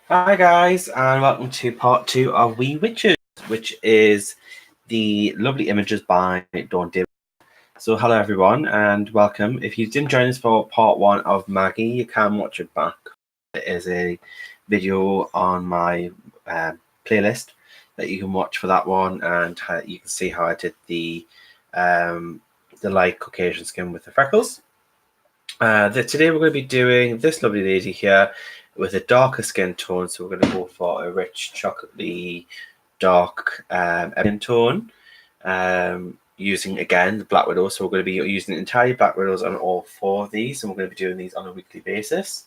Hi guys, and welcome to part 2 of We Witches, which is the lovely images by Davidson. So hello everyone and welcome. If you didn't join us for part 1 of Maggie, you can watch it back. It is a video on my playlist that you can watch for that one, and you can see how I did the light Caucasian skin with the freckles. Today we're going to be doing this lovely lady here with a darker skin tone, so we're going to go for a rich chocolatey dark ebony tone, using again the Black Widow. So we're going to be using entirely Black Widows on all 4 of these, and we're going to be doing these on a weekly basis.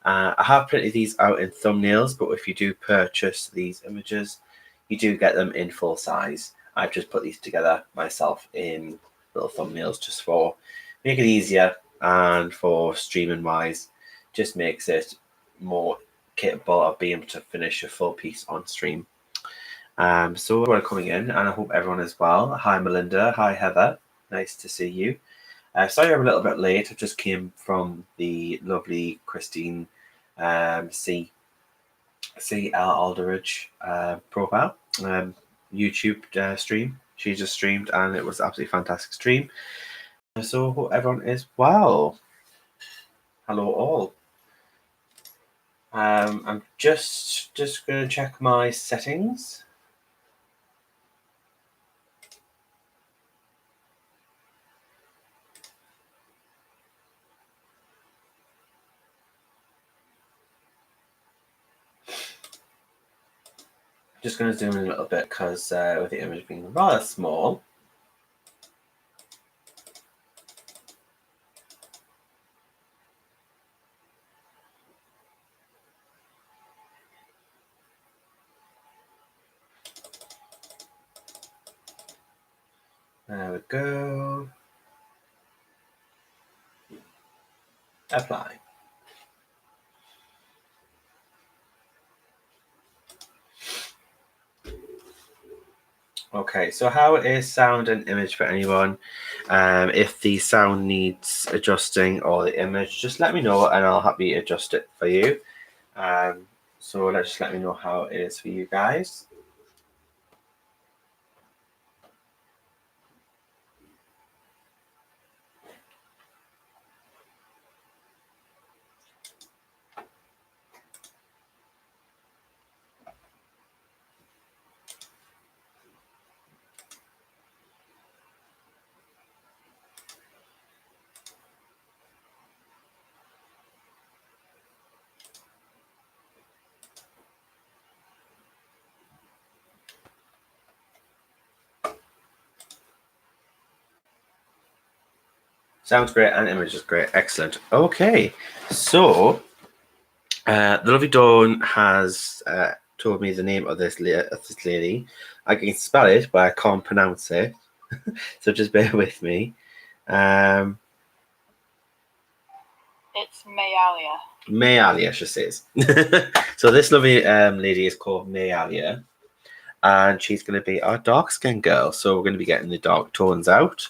I have printed these out in thumbnails, but if you do purchase these images, you do get them in full size. I've just put these together myself in little thumbnails just for make it easier, and for streaming wise, just makes it more capable of being able to finish a full piece on stream. So everyone coming in, and I hope everyone is well. Hi Melinda, hi Heather, nice to see you. Sorry I'm a little bit late. I just came from the lovely Christine C. Alderidge profile YouTube stream. She just streamed and it was absolutely fantastic stream. So hope everyone is well. Hello all. I'm just going to check my settings. Just going to zoom in a little bit because with the image being rather small. There we go. Apply. Okay, so how is sound and image for anyone? If the sound needs adjusting or the image, just let me know and I'll happily adjust it for you. So just let me know how it is for you guys. Sounds great and image is great. Excellent. Okay, so the lovely Dawn has told me the name of this lady. I can spell it, but I can't pronounce it. So just bear with me. It's Mayalia. Mayalia, she says. So this lovely lady is called Mayalia, and she's going to be our dark skin girl. So we're going to be getting the dark tones out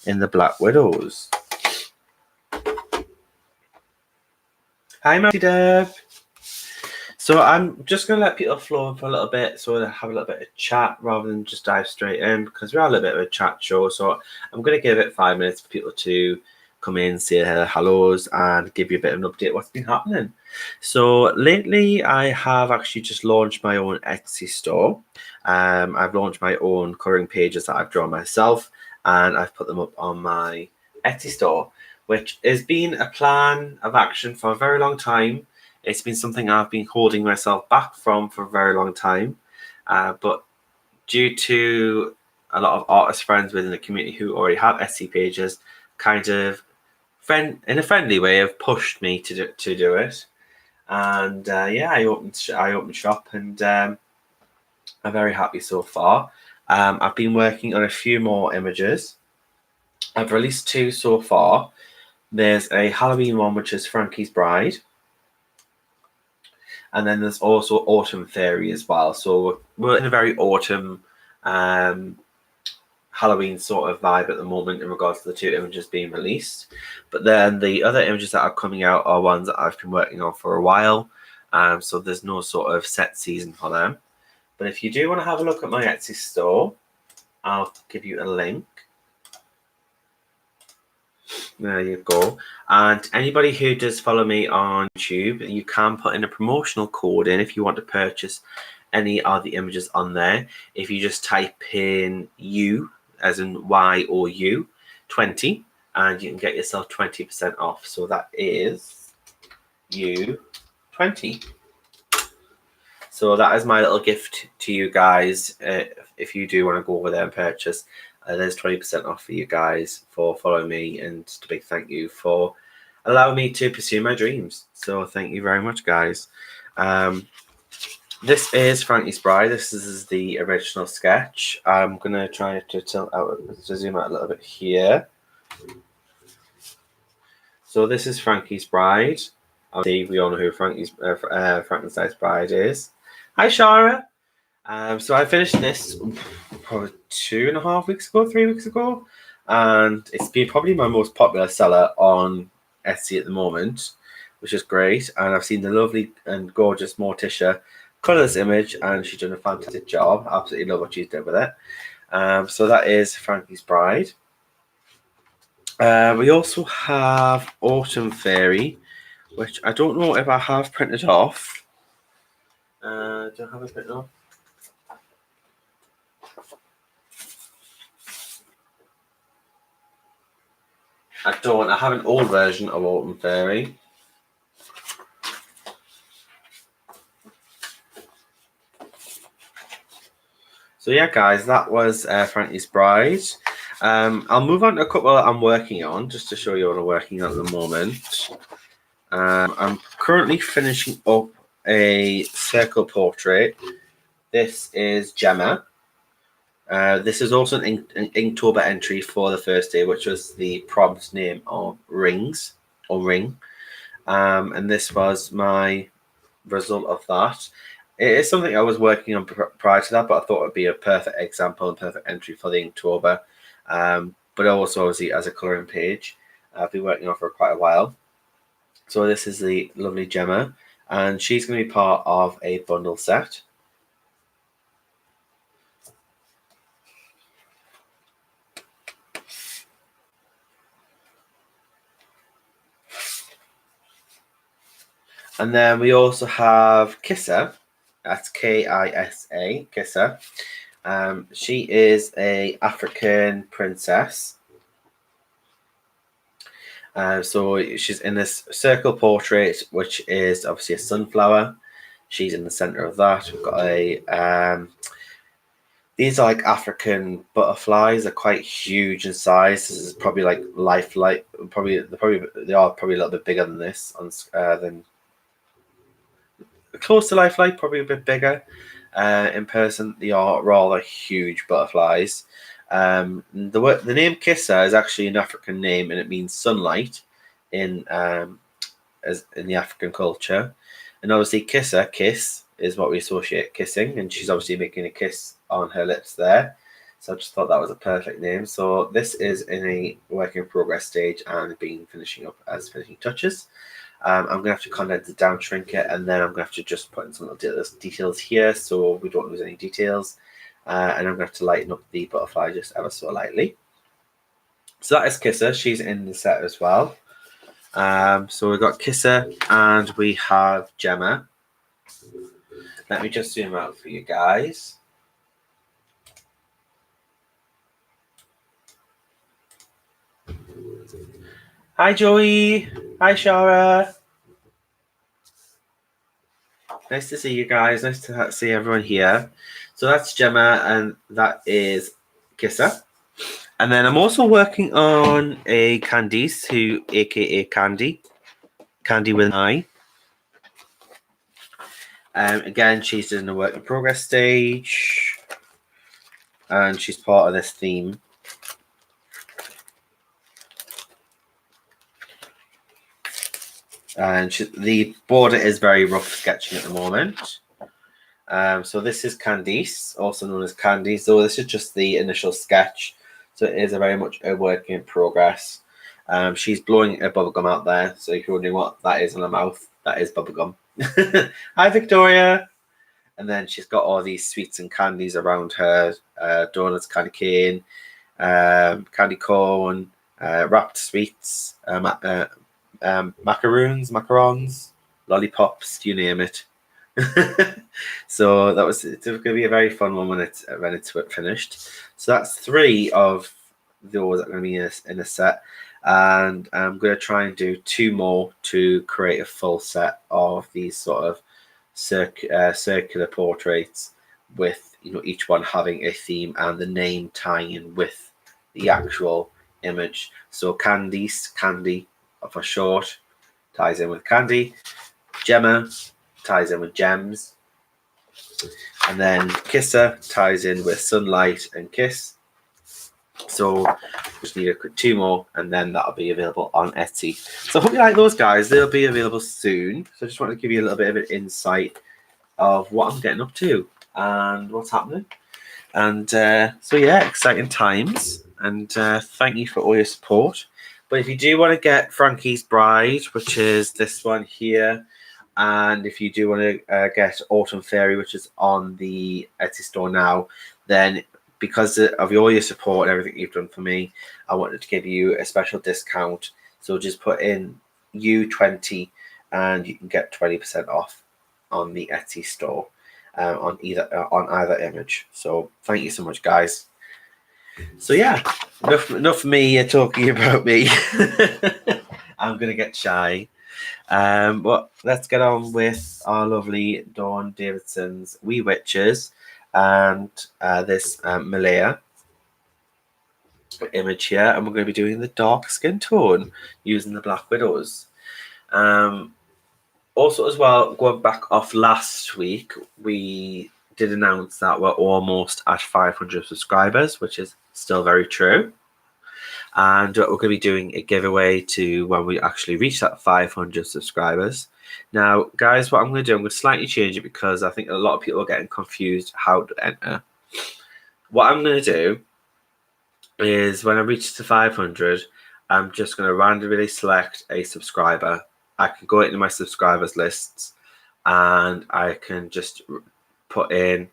in the Black Widows. Hi, Matty Deb. So I'm just going to let people flow for a little bit, so we'll have a little bit of chat rather than just dive straight in, because we're a little bit of a chat show. So I'm going to give it 5 minutes for people to come in, say hellos, and give you a bit of an update what's been happening. So lately, I have actually just launched my own Etsy store. I've launched my own coloring pages that I've drawn myself, and I've put them up on my Etsy store, which has been a plan of action for a very long time. It's been something I've been holding myself back from for a very long time, but due to a lot of artist friends within the community who already have Etsy pages, kind of in a friendly way, have pushed me to do it. And yeah, I opened shop, and I'm very happy so far. I've been working on a few more images. I've released 2 so far. There's a Halloween one, which is Frankie's Bride. And then there's also Autumn Fairy as well. So we're in a very autumn Halloween Halloween sort of vibe at the moment in regards to the 2 images being released. But then the other images that are coming out are ones that I've been working on for a while. So there's no sort of set season for them. But if you do want to have a look at my Etsy store, I'll give you a link. There you go. And anybody who does follow me on YouTube, you can put in a promotional code in if you want to purchase any of the images on there. If you just type in U, as in YOU, 20, and you can get yourself 20% off. So that is U20. So that is my little gift to you guys. If you do want to go over there and purchase, there's 20% off for you guys for following me, and just a big thank you for allowing me to pursue my dreams. So thank you very much, guys. This is Frankie's Bride. This is the original sketch. I'm going to try to zoom out a little bit here. So this is Frankie's Bride. Obviously, we all know who Frankenstein's Bride is. Hi, Shara. So I finished this probably 2.5 weeks ago, 3 weeks ago, and it's been probably my most popular seller on Etsy at the moment, which is great. And I've seen the lovely and gorgeous Morticia colour this image, and she's done a fantastic job. Absolutely love what she's done with it. So that is Frankie's Bride. We also have Autumn Fairy, which I don't know if I have printed off. Do I have it printed off? I don't. I have an old version of Autumn Fairy. So yeah, guys, that was Frankie's Bride. I'll move on to a couple that I'm working on, just to show you what I'm working on at the moment. I'm currently finishing up a circle portrait. This is Gemma. This is also an Inktober entry for the first day, which was the prompt name of Ring. And this was my result of that. It is something I was working on prior to that, but I thought it would be a perfect example and perfect entry for the Inktober. But also, obviously, as a colouring page, I've been working on for quite a while. So this is the lovely Gemma, and she's going to be part of a bundle set. And then we also have Kissa. That's Kisa, Kissa. She is a African princess. So she's in this circle portrait, which is obviously a sunflower. She's in the center of that. We've got a these are like African butterflies. They're quite huge in size. This is probably like lifelike. They are probably a little bit bigger than this than close to lifelike, probably a bit bigger. In person, they are rather huge butterflies. The name Kissa is actually an African name, and it means sunlight in the African culture. And obviously, Kissa, kiss, is what we associate kissing, and she's obviously making a kiss on her lips there. So I just thought that was a perfect name. So this is in a work in progress stage and being finishing up as finishing touches. I'm going to have to condense it down, shrink it, and then I'm going to have to just put in some little details here so we don't lose any details. And I'm going to have to lighten up the butterfly just ever so lightly. So that is Kissa. She's in the set as well. So we've got Kissa and we have Gemma. Let me just zoom out for you guys. Hi, Joey. Hi, Shara. Nice to see you guys. Nice to see everyone here. So that's Gemma and that is Kissa. And then I'm also working on a Candice, aka Candy with an I. Again, she's in the work in progress stage, and she's part of this theme. And the border is very rough sketching at the moment. So this is Candice, also known as Candy. So this is just the initial sketch. So it is very much a work in progress. She's blowing a bubblegum out there. So if you're wondering what that is in her mouth, that is bubblegum. Hi, Victoria. And then she's got all these sweets and candies around her. Donuts, candy cane, candy corn, wrapped sweets, macarons, lollipops, you name it. So it's going to be a very fun one when it's finished. So that's 3 of those that are going to be in a set, and I'm going to try and do 2 more to create a full set of these sort of circular portraits with each one having a theme and the name tying in with the actual image. So candy for short ties in with candy, Gemma ties in with gems, and then Kisser ties in with sunlight and kiss. So just need 2 more, and then that'll be available on Etsy. So I hope you like those, guys. They'll be available soon. So I just want to give you a little bit of an insight of what I'm getting up to and what's happening. And so yeah, exciting times. And thank you for all your support. But if you do want to get Frankie's Bride, which is this one here, and if you do want to get Autumn Fairy, which is on the Etsy store now, then because of all your support and everything you've done for me, I wanted to give you a special discount. So just put in U20 and you can get 20% off on the Etsy store on either image. So thank you so much, guys. So yeah, enough of me talking about me. I'm gonna get shy. But let's get on with our lovely Dawn Davidson's Wee Witches and this Mayalia image here, and we're going to be doing the dark skin tone using the Black Widows. Also, as well, going back off last week, we did announce that we're almost at 500 subscribers, which is still very true. And we're going to be doing a giveaway to when we actually reach that 500 subscribers. Now, guys, what I'm going to do, I'm going to slightly change it because I think a lot of people are getting confused how to enter. What I'm going to do is when I reach to 500, I'm just going to randomly select a subscriber. I can go into my subscribers lists and I can just put in,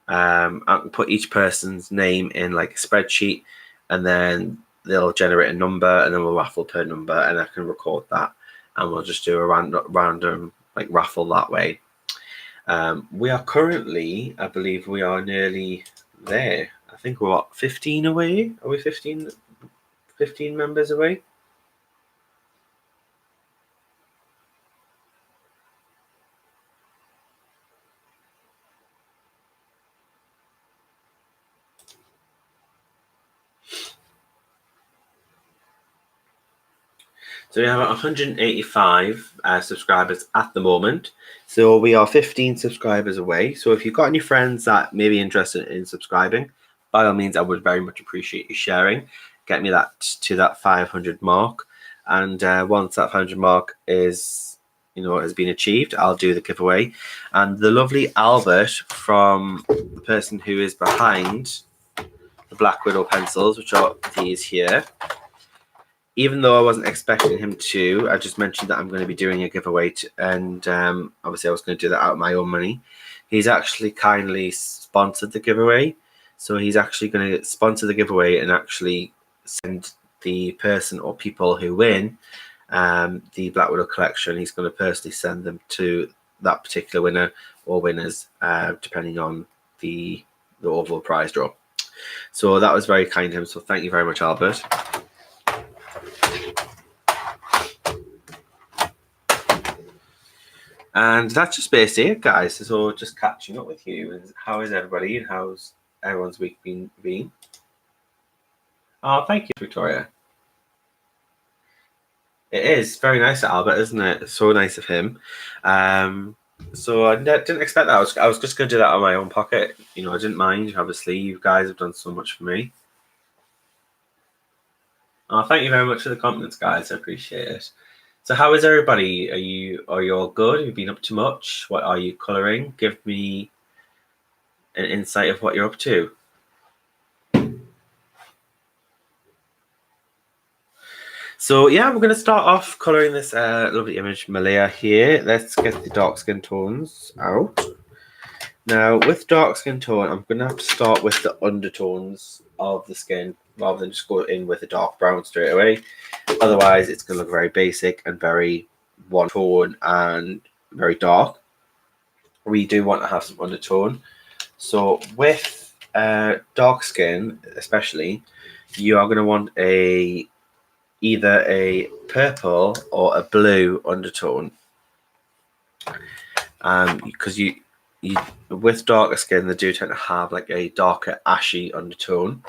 I can put each person's name in like a spreadsheet, and then they'll generate a number, and then we'll raffle per number, and I can record that, and we'll just do a random like raffle that way. We are currently, I believe we are nearly there. I think we're 15 away. Are we 15 members away? So we have 185 subscribers at the moment. So we are 15 subscribers away. So if you've got any friends that may be interested in subscribing, by all means, I would very much appreciate you sharing. Get me that to that 500 mark. And once that 500 mark is, has been achieved, I'll do the giveaway. And the lovely Albert, from the person who is behind the Black Widow pencils, which are these here, even though I wasn't expecting him to, I just mentioned that I'm going to be doing a giveaway, and obviously I was going to do that out of my own money. He's actually kindly sponsored the giveaway, so he's actually going to sponsor the giveaway and actually send the person or people who win the Black Widow collection. He's going to personally send them to that particular winner or winners, depending on the overall prize draw. So that was very kind of him. So thank you very much, Albert. And that's just basically it, guys. So just catching up with you. And how is everybody? And how's everyone's week been? Oh, thank you, Victoria. It is very nice of Albert, isn't it? It's so nice of him. So I didn't expect that. I was just going to do that out of my own pocket. I didn't mind. Obviously, you guys have done so much for me. Oh, thank you very much for the compliments, guys. I appreciate it. So how is everybody? Are you all good? Have you been up to much? What are you colouring? Give me an insight of what you're up to. So yeah, we're going to start off colouring this lovely image Mayalia here. Let's get the dark skin tones out. Now with dark skin tone, I'm going to have to start with the undertones of the skin rather than just go in with a dark brown straight away. Otherwise it's going to look very basic and very one tone and very dark. We do want to have some undertone. So with dark skin especially, you are going to want either a purple or a blue undertone, because you with darker skin they do tend to have like a darker ashy undertone.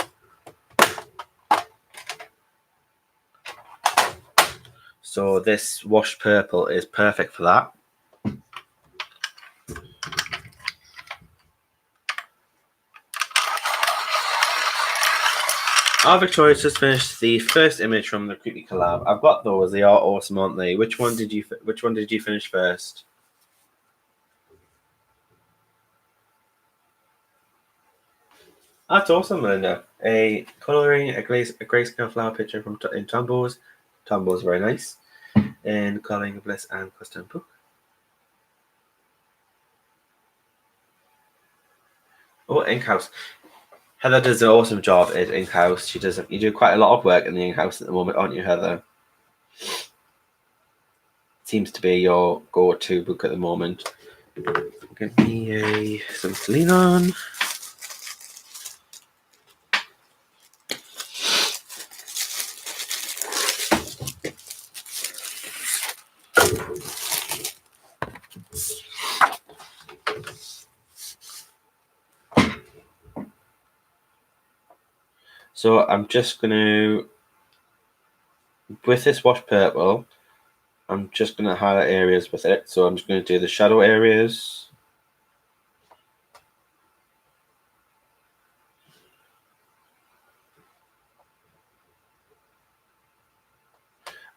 So this washed purple is perfect for that. Our Victoria's just finished the first image from the Creepy collab. I've got those; they are awesome, aren't they? Which one did you finish first? That's awesome, Melinda. A grayscale flower picture from in Tombo's. Tombo's very nice. And Colouring of Bliss and Custom Book. Oh, Inkhouse. Heather does an awesome job at Inkhouse. You do quite a lot of work in the Inkhouse at the moment, aren't you, Heather? Seems to be your go-to book at the moment. Give me some to lean on. So I'm just going to, with this wash purple, I'm just going to highlight areas with it. So I'm just going to do the shadow areas.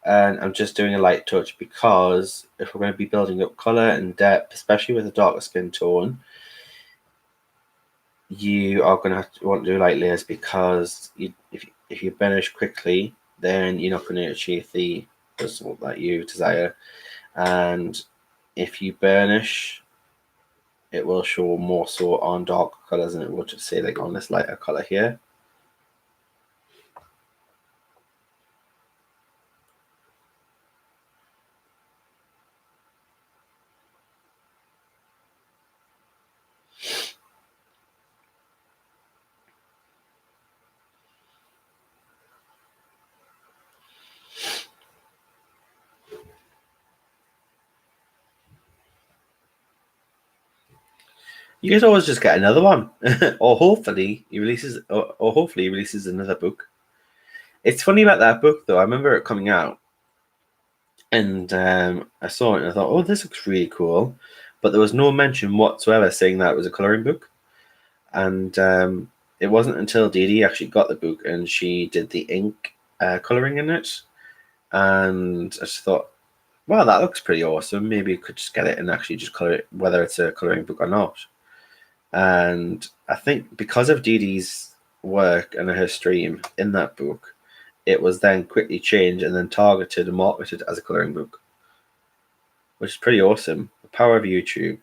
And I'm just doing a light touch because if we're going to be building up colour and depth, especially with a darker skin tone, you are going to want to do light layers, because if you burnish quickly, then you're not going to achieve the result that you desire. And if you burnish, it will show more so on darker colours than it would, say, like on this lighter colour here. You guys always just get another one, or hopefully he releases another book. It's funny about that book though. I remember it coming out, and I saw it and I thought, oh, this looks really cool, but there was no mention whatsoever saying that it was a coloring book. And it wasn't until Dee Dee actually got the book and she did the ink coloring in it, and I just thought, wow, that looks pretty awesome. Maybe you could just get it and actually just color it, whether it's a coloring book or not. And I think because of Dee Dee's work and her stream in that book, it was then quickly changed and then targeted and marketed as a coloring book, which is pretty awesome. The power of YouTube,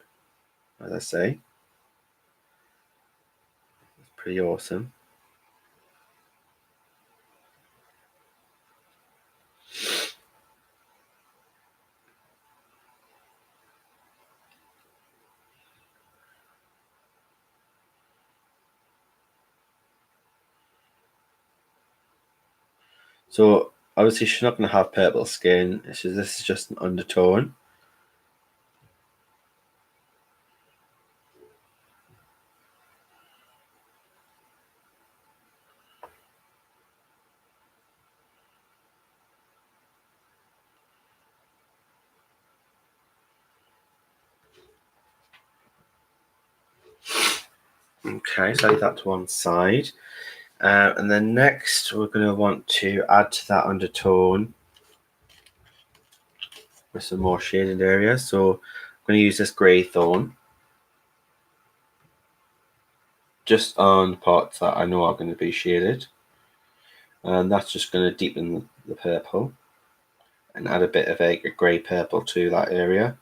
as I say. It's pretty awesome. So obviously she's not going to have purple skin. This is just an undertone. Okay, so leave that to one side. And then next we're going to want to add to that undertone with some more shaded areas. So I'm going to use this grey tone just on parts that I know are going to be shaded. And that's just going to deepen the purple. and add a bit of a grey purple to that area.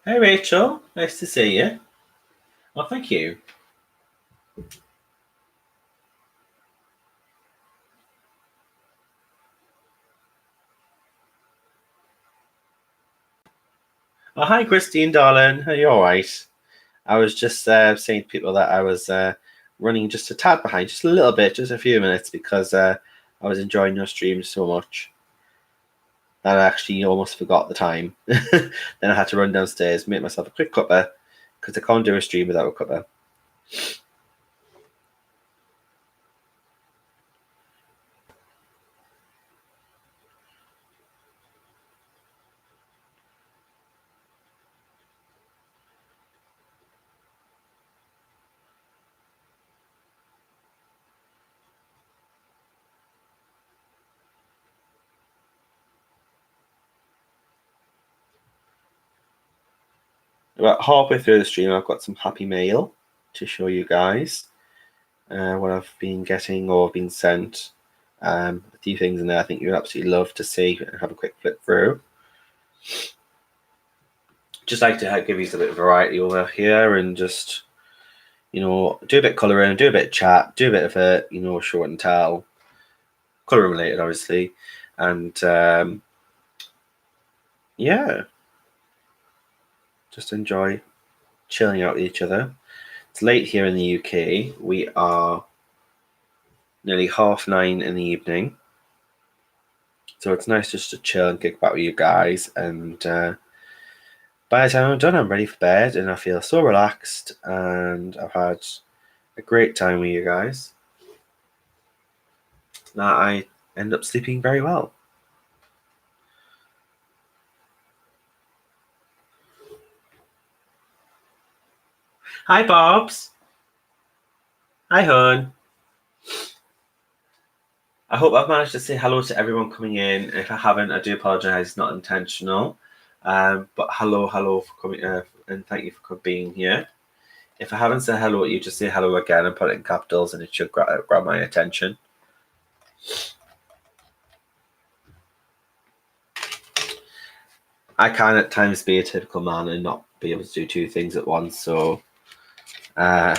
Hey Rachel, nice to see you. Well, thank you. Oh, hi Christine, darling. Are you all right? I was just saying to people that I was running just a tad behind, just a little bit, just a few minutes, because I was enjoying your stream so much that I actually almost forgot the time. Then I had to run downstairs, make myself a quick cuppa, because I can't do a stream without a cuppa. About halfway through the stream, I've got some happy mail to show you guys what I've been getting or been sent. A few things in there I think you'd absolutely love to see and have a quick flip through. Just like to give you a bit of variety over here and just, you know, do a bit of colouring, do a bit of chat, do a bit of a, you know, show and tell. Colouring related, obviously. And yeah, just enjoy chilling out with each other. It's late here in the UK. We are nearly 9:30 in the evening. So it's nice just to chill and kick back with you guys. And by the time I'm done, I'm ready for bed and I feel so relaxed. And I've had a great time with you guys that I end up sleeping very well. Hi, Bobs. Hi, hon. I hope I've managed to say hello to everyone coming in. If I haven't, I do apologise. It's not intentional. But hello for coming, and thank you for being here. If I haven't said hello to you, just say hello again and put it in capitals, and it should grab my attention. I can at times be a typical man and not be able to do two things at once. So, trying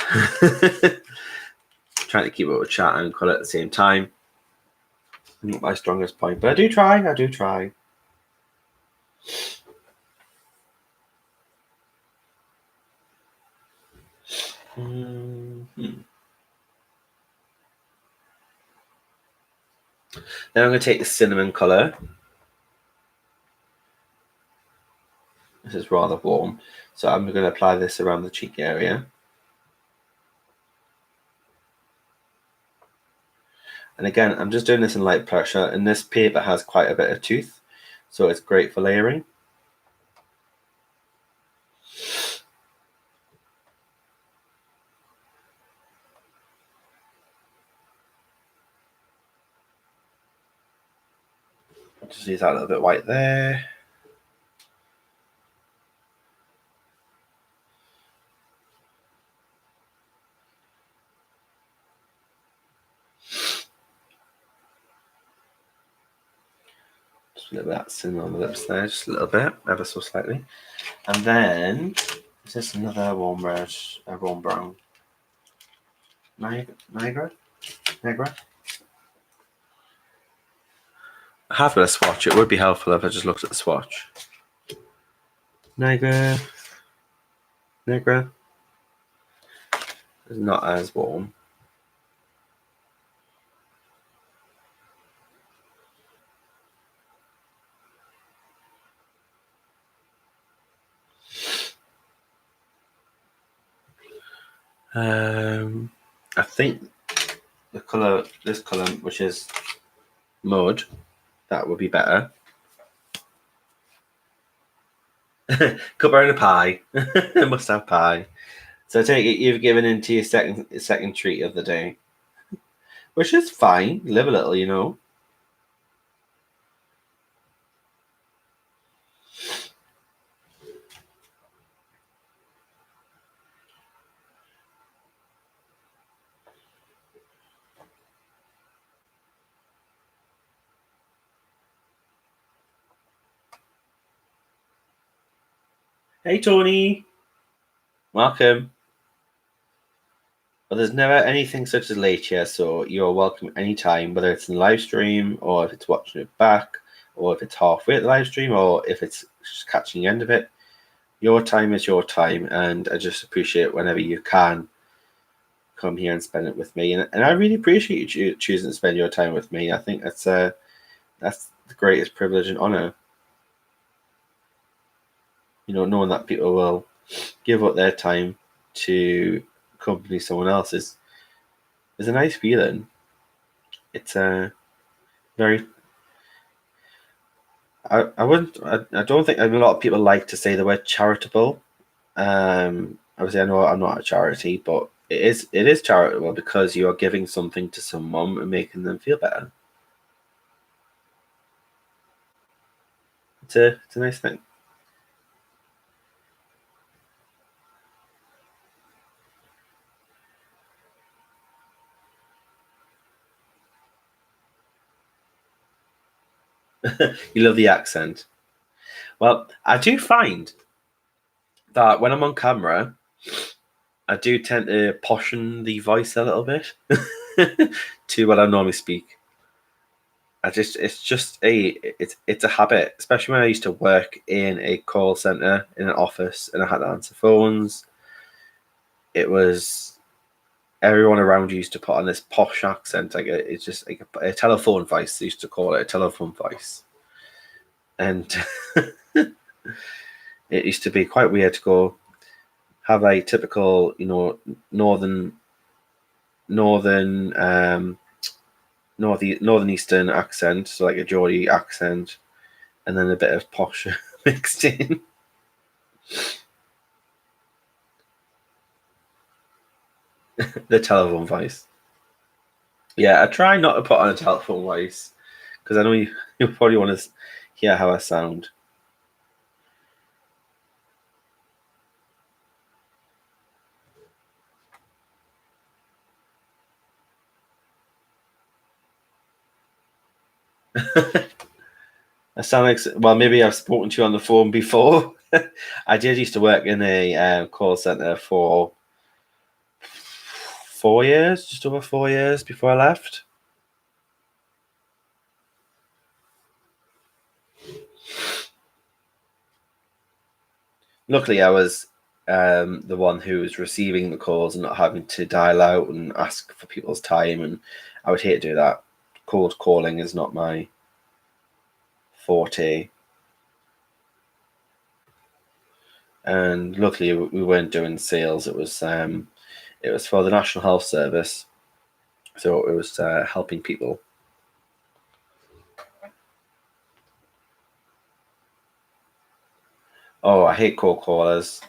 to keep up with chat and call at the same time. Not my strongest point, but I do try. Mm-hmm. Then I'm going to take the cinnamon colour. This is rather warm, so I'm going to apply this around the cheek area. And again, I'm just doing this in light pressure, and this paper has quite a bit of tooth, so it's great for layering. Just use that little bit white there. Just a little bit of that cinnamon on the lips there, just a little bit, ever so slightly. And then, is this another warm red, a warm brown? Niagara? I have got a swatch. It would be helpful if I just looked at the swatch. Niagara is not as warm. I think the colour, this colour, which is mud, that would be better. Cuppa and a pie. Must have pie. So I take it you've given into your second treat of the day, which is fine. Live a little, you know. Hey, Tony. Welcome. Well, there's never anything such as late here, so you're welcome anytime, whether it's in the live stream or if it's watching it back, or if it's halfway at the live stream, or if it's just catching the end of it. Your time is your time, and I just appreciate whenever you can come here and spend it with me. And I really appreciate you choosing to spend your time with me. I think that's the greatest privilege and honor. Knowing that people will give up their time to accompany someone else is a nice feeling. It's a very. I wouldn't. I don't think a lot of people like to say the word charitable. Obviously, I know I'm not a charity, but it is charitable because you are giving something to someone and making them feel better. It's a nice thing. You love the accent. Well, I do find that when I'm on camera, I do tend to poshen the voice a little bit to what I normally speak. It's a habit, especially when I used to work in a call center in an office and I had to answer phones. It was everyone around you used to put on this posh accent, it's just like a telephone voice. They used to call it a telephone voice, and it used to be quite weird to go have a typical, northeastern accent, so like a Geordie accent, and then a bit of posh mixed in. The telephone voice. Yeah, I try not to put on a telephone voice because I know you probably want to hear how I sound. I sound like, well, maybe I've spoken to you on the phone before. I did used to work in a call center for 4 years, just over 4 years before I left. Luckily, I was the one who was receiving the calls and not having to dial out and ask for people's time. And I would hate to do that. Cold calling is not my forte. And luckily, we weren't doing sales. It was for the National Health Service, so it was helping people. Oh, I hate cold callers.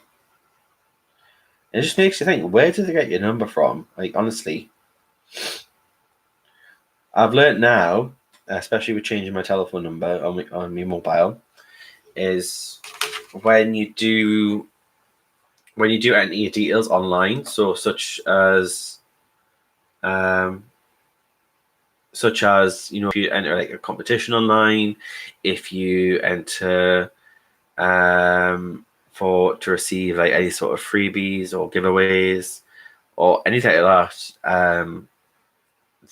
It just makes you think, where did they get your number from? Like, honestly, I've learned now, especially with changing my telephone number on my mobile, is when you do enter your details online, so such as if you enter like a competition online, if you enter to receive like any sort of freebies or giveaways or anything like that,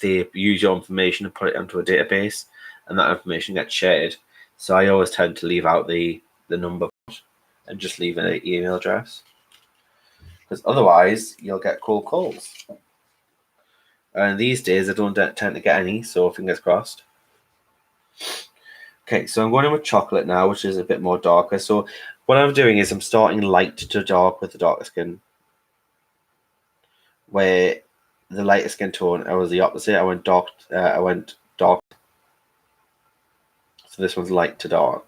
they use your information and put it into a database, and that information gets shared. So I always tend to leave out the number and just leave an email address, because otherwise you'll get cold calls. And these days I don't tend to get any, so fingers crossed. Okay, so I'm going in with chocolate now, which is a bit more darker. So what I'm doing is I'm starting light to dark with the darker skin, where the lighter skin tone I was the opposite. I went dark. So this one's light to dark.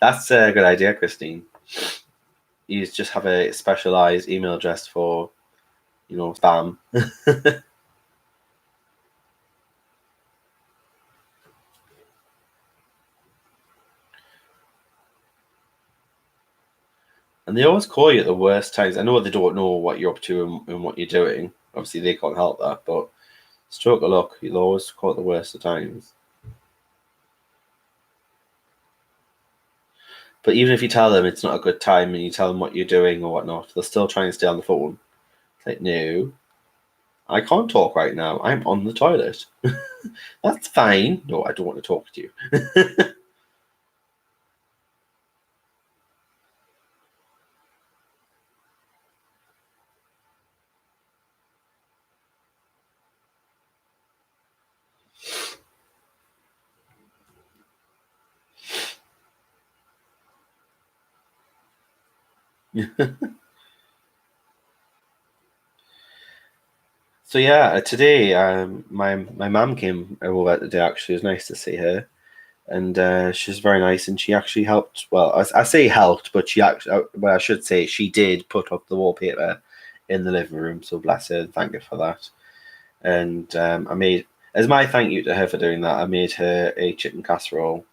That's a good idea, Christine. You just have a specialized email address for, spam. And they always call you at the worst times. I know they don't know what you're up to and what you're doing. Obviously, they can't help that, but stroke of luck, you'll always call at the worst of times. But even if you tell them it's not a good time and you tell them what you're doing or whatnot, they'll still try and stay on the phone. It's like, no, I can't talk right now. I'm on the toilet. That's fine. No, I don't want to talk to you. So yeah, today my mum came over today. Actually, it was nice to see her, and she's very nice. And she actually helped. Well, I say helped, but she actually, well, I should say she did put up the wallpaper in the living room. So bless her, and thank her for that. And I made, as my thank you to her for doing that, I made her a chicken casserole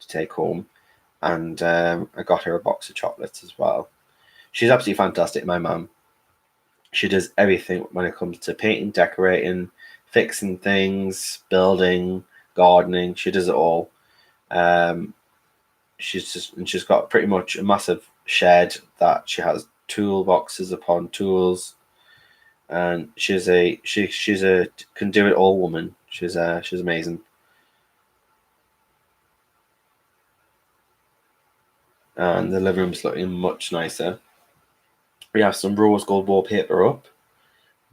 to take home, and I got her a box of chocolates as well. She's absolutely fantastic, my mum. She does everything when it comes to painting, decorating, fixing things, building, gardening. She does it all. Um, she's got pretty much a massive shed that she has toolboxes upon tools, and she's a can do it all woman. She's amazing. And the living room's looking much nicer. We have some rose gold wallpaper up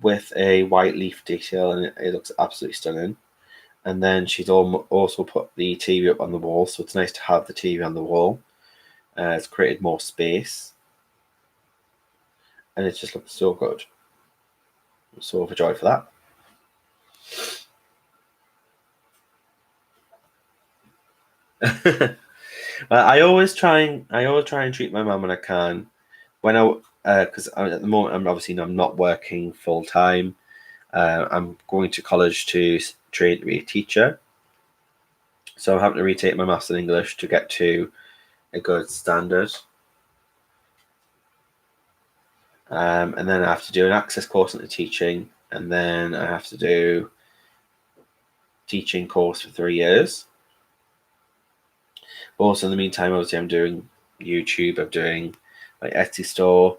with a white leaf detail, and it looks absolutely stunning. And then she's also put the TV up on the wall, so it's nice to have the TV on the wall. It's created more space, and it just looks so good. I'm so overjoyed for that. Well, I always try and treat my mum when I can. When because at the moment I'm not working full time. I'm going to college to train to be a teacher, so I'm having to retake my maths and English to get to a good standard. And then I have to do an access course into teaching, and then I have to do teaching course for 3 years. But also in the meantime, obviously I'm doing YouTube, I'm doing my Etsy store.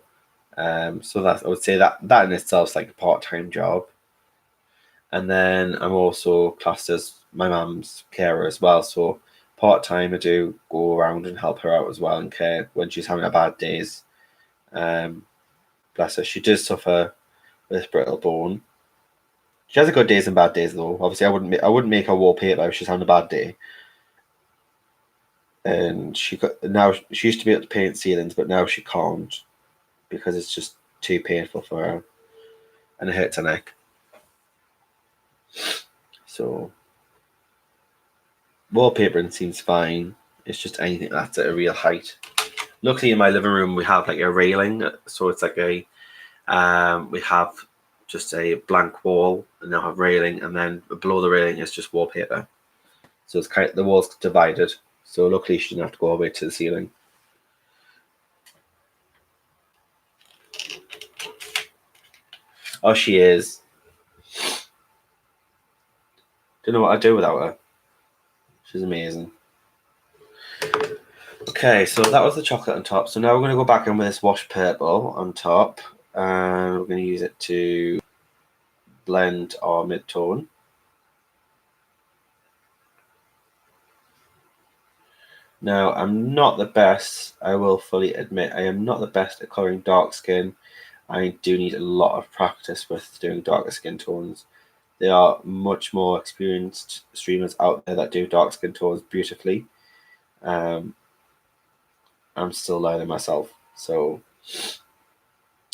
So that I would say that in itself is like a part-time job. And then I'm also classed as my mum's carer as well. So part-time I do go around and help her out as well and care when she's having a bad days. Um, Bless her. She does suffer with brittle bone. She has a good days and bad days though. Obviously, I wouldn't make her wallpaper if she's having a bad day. And she used to be able to paint ceilings, but now she can't because it's just too painful for her, and it hurts her neck. So wallpapering seems fine. It's just anything that's at a real height. Luckily, in my living room we have like a railing, so it's like we have just a blank wall and now have railing, and then below the railing is just wallpaper. So it's kind of, the wall's divided. So luckily she didn't have to go all the way to the ceiling. Oh, she is. Don't know what I'd do without her. She's amazing. Okay, so that was the chocolate on top. So now we're going to go back in with this wash purple on top, and we're going to use it to blend our mid-tone. Now, I'm not the best, I will fully admit, I am not the best at colouring dark skin. I do need a lot of practice with doing darker skin tones. There are much more experienced streamers out there that do dark skin tones beautifully. I'm still learning myself, so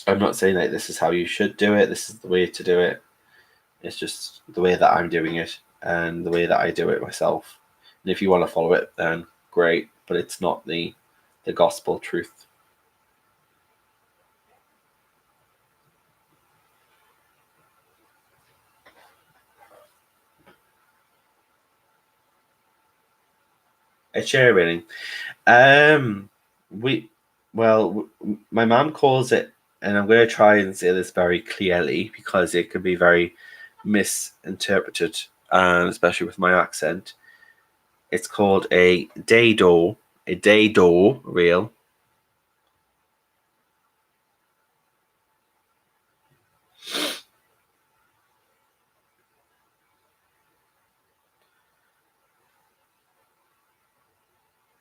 I'm not saying that this is how you should do it. This is the way to do it. It's just the way that I'm doing it and the way that I do it myself. And if you want to follow it, then great. But it's not the gospel truth. A chair rating. We my mom calls it, and I'm going to try and say this very clearly because it could be very misinterpreted, especially with my accent. It's called a dado reel.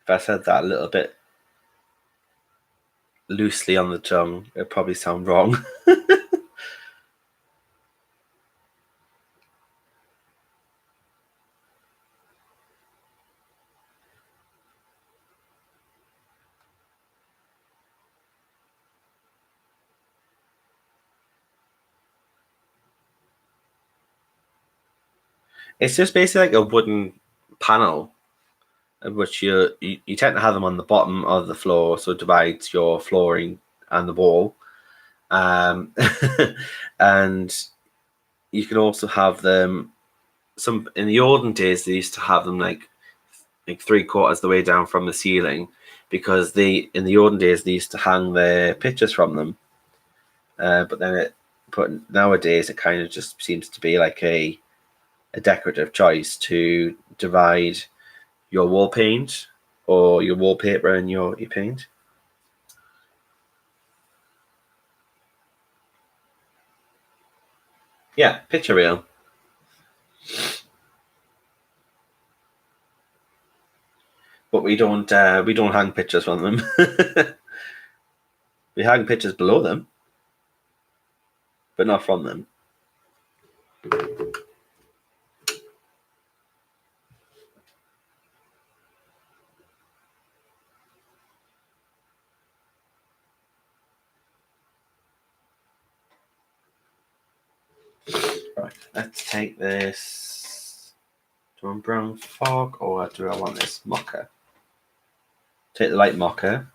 If I said that a little bit loosely on the tongue, it'd probably sound wrong. It's just basically like a wooden panel, which you tend to have them on the bottom of the floor, so it divides your flooring and the wall. And you can also have them. Some in the olden days, they used to have them like 3/4 the way down from the ceiling, because in the olden days they used to hang their pictures from them. But nowadays it kind of just seems to be like a decorative choice to divide your wall paint or your wallpaper and your paint. Yeah, picture reel. But we don't hang pictures from them. We hang pictures below them, but not from them. Right, let's take this. Do I want brown fog or do I want this mocha? Take the light mocha.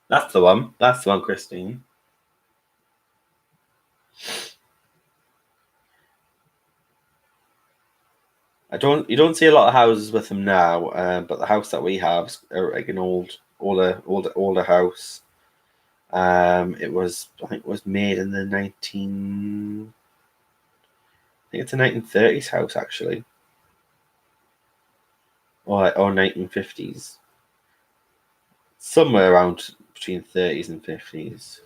That's the one. That's the one, Christine. You don't see a lot of houses with them now, but the house that we have is like an older house. I think it was made in the I think it's a 1930s house actually, or 1950s, somewhere around between 30s and 50s.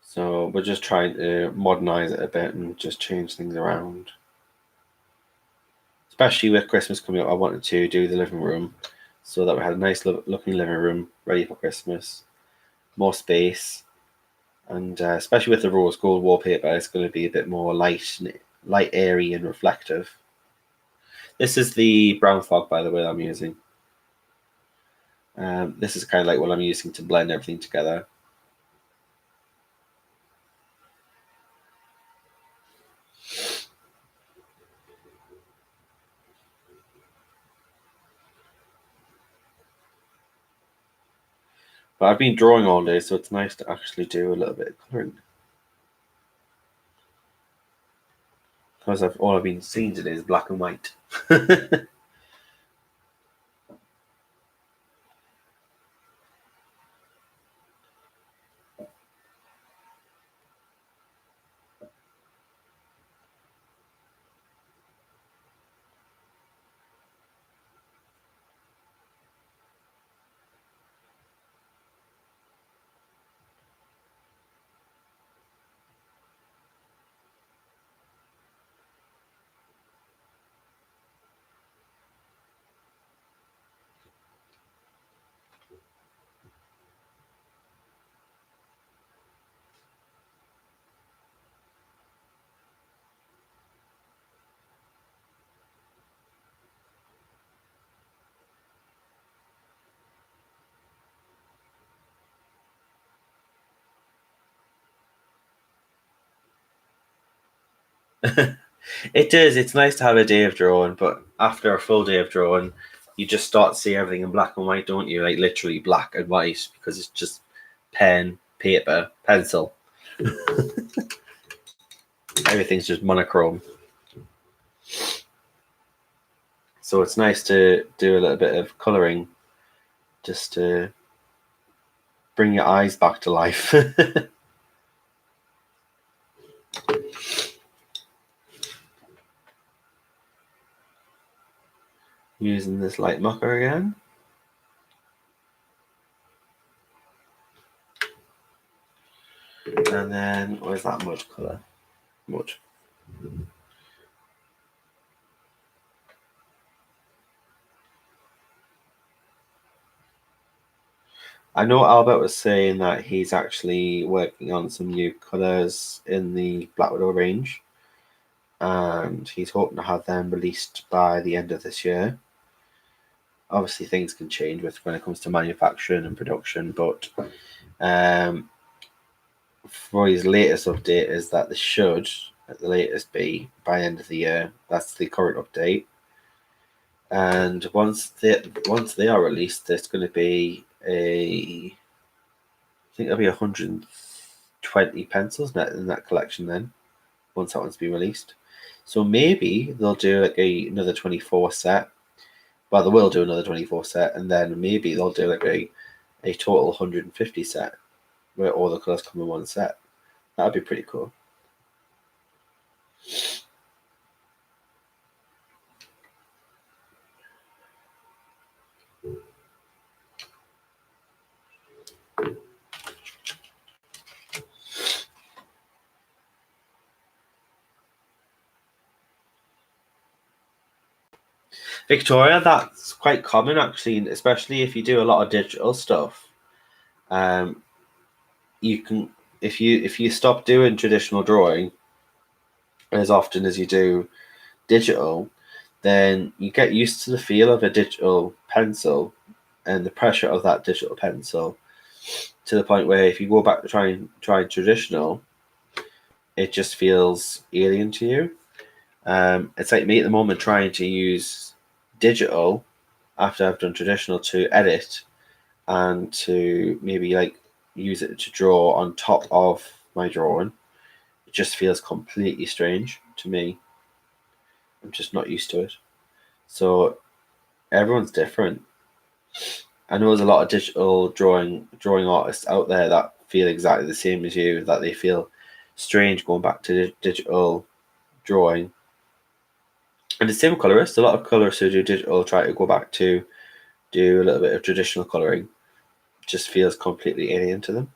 So we're just trying to modernize it a bit and just change things around. Especially with Christmas coming up, I wanted to do the living room so that we had a nice looking living room ready for Christmas. More space, and especially with the rose gold wallpaper, it's going to be a bit more light, airy, and reflective. This is the brown fog, by the way, I'm using. This is kind of like what I'm using to blend everything together. But I've been drawing all day, so it's nice to actually do a little bit of colouring. Because all I've been seeing today is black and white. It is. It's nice to have a day of drawing, but after a full day of drawing, you just start to see everything in black and white, don't you? Like literally black and white, because it's just pen, paper, pencil. Everything's just monochrome. So it's nice to do a little bit of colouring just to bring your eyes back to life. Using this light marker again. And then, where's that mud colour? Mud. I know Albert was saying that he's actually working on some new colours in the Black Widow range, and he's hoping to have them released by the end of this year. Obviously, things can change when it comes to manufacturing and production, but for his latest update is that they should, at the latest, be by end of the year. That's the current update. And once they are released, there's going to be I think there'll be 120 pencils in that collection then, once that one's been released. So maybe they'll do like another 24 set. Well, they will do another 24 set, and then maybe they'll do like a total 150 set, where all the colours come in one set. That'd be pretty cool. Victoria, that's quite common actually, especially if you do a lot of digital stuff. You can, if you stop doing traditional drawing as often as you do digital, then you get used to the feel of a digital pencil and the pressure of that digital pencil, to the point where if you go back to try traditional, it just feels alien to you. It's like me at the moment trying to use digital after I've done traditional to edit and to maybe like use it to draw on top of my drawing. It just feels completely strange to me. I'm just not used to it. So everyone's different. I know there's a lot of digital drawing artists out there that feel exactly the same as you, that they feel strange going back to digital drawing. And the same colorists, a lot of colorists who do digital try to go back to do a little bit of traditional colouring. It just feels completely alien to them.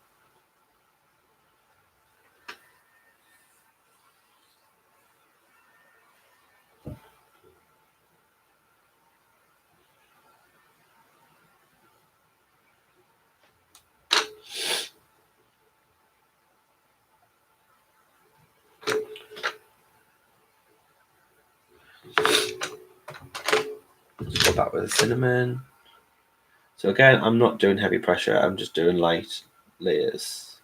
Let's go back with the cinnamon. So again, I'm not doing heavy pressure, I'm just doing light layers.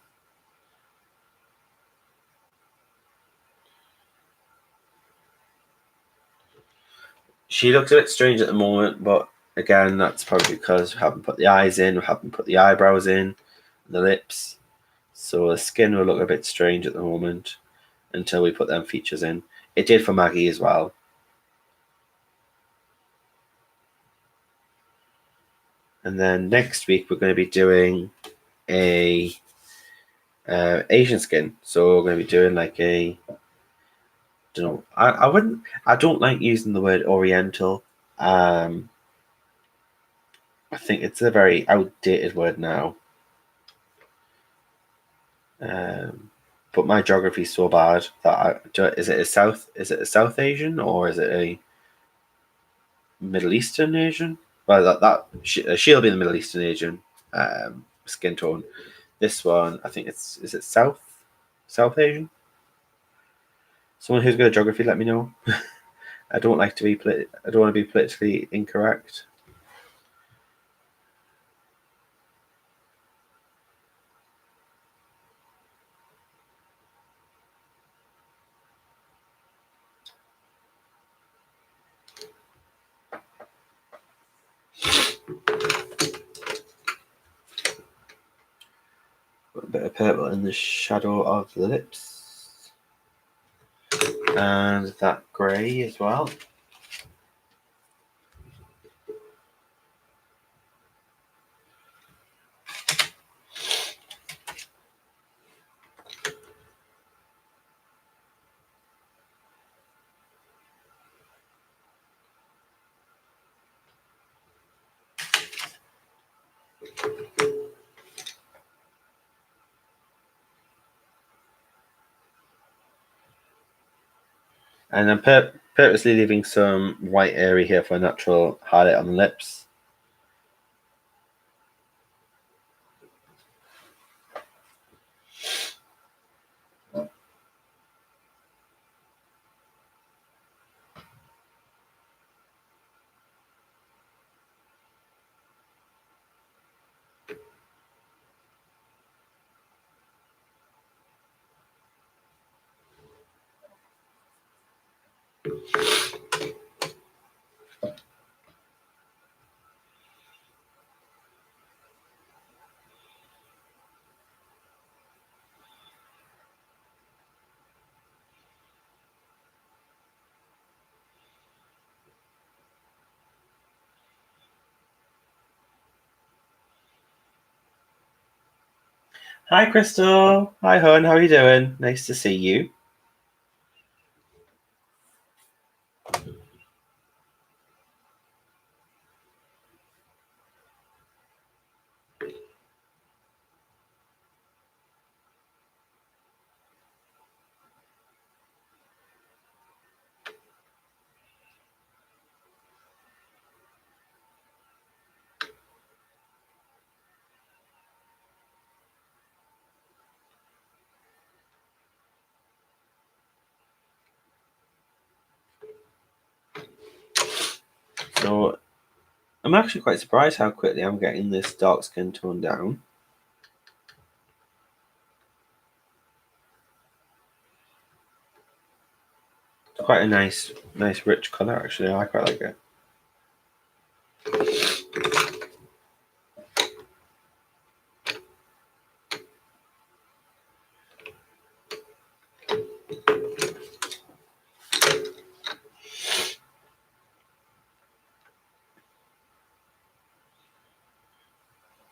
She looks a bit strange at the moment, but again, that's probably because we haven't put the eyes in, we haven't put the eyebrows in, the lips. So the skin will look a bit strange at the moment until we put them features in. It did for Maggie as well. And then next week we're going to be doing a Asian skin. So we're going to be doing like a, don't know. I don't like using the word Oriental. I think it's a very outdated word now. But my geography is so bad that is it a South Asian or is it a Middle Eastern Asian? Well, she'll be the Middle Eastern Asian skin tone. This one, I think is it South Asian? Someone who's good at geography, let me know. I don't like to be I don't want to be politically incorrect. purple in the shadow of the lips. And that grey as well. And I'm purposely leaving some white area here for a natural highlight on the lips. Hi, Crystal. Hi, hon. How are you doing? Nice to see you. So I'm actually quite surprised how quickly I'm getting this dark skin tone down. It's quite a nice rich colour actually. I quite like it.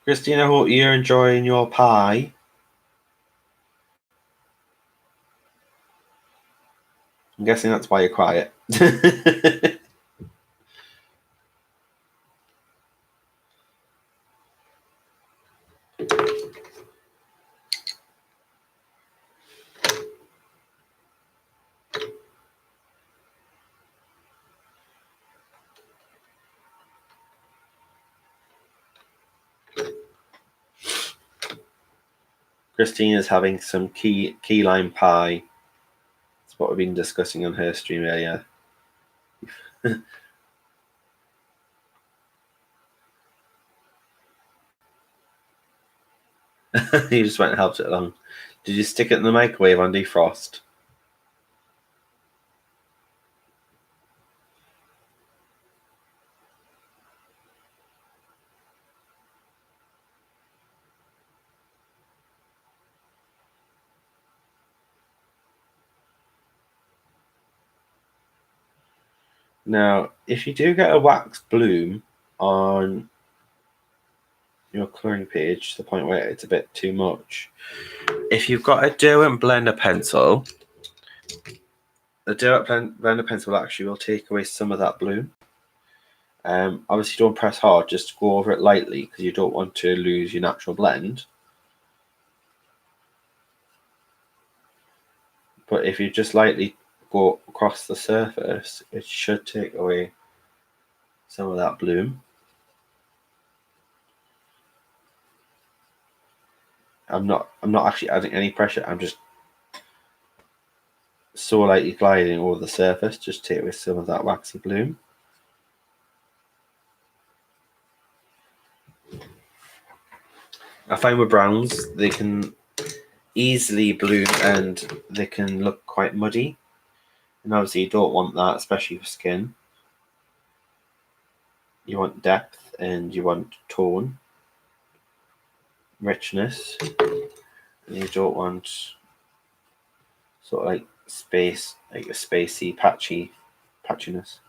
Christine, I hope you're enjoying your pie. I'm guessing that's why you're quiet. Christine is having some key lime pie. That's what we've been discussing on her stream earlier. You just went and helped it along. Did you stick it in the microwave on defrost? Now, if you do get a wax bloom on your colouring page to the point where it's a bit too much, if you've got a Derwent blender pencil, the Derwent blender pencil actually will take away some of that bloom. Obviously, don't press hard, just go over it lightly because you don't want to lose your natural blend. But if you just lightly go across the surface, it should take away some of that bloom. I'm not actually adding any pressure. I'm just so lightly gliding over the surface, just take away some of that waxy bloom. I find with browns, they can easily bloom and they can look quite muddy. And obviously you don't want that, especially for skin. You want depth and you want tone, richness. You don't want sort of like space, like a spacey, patchiness.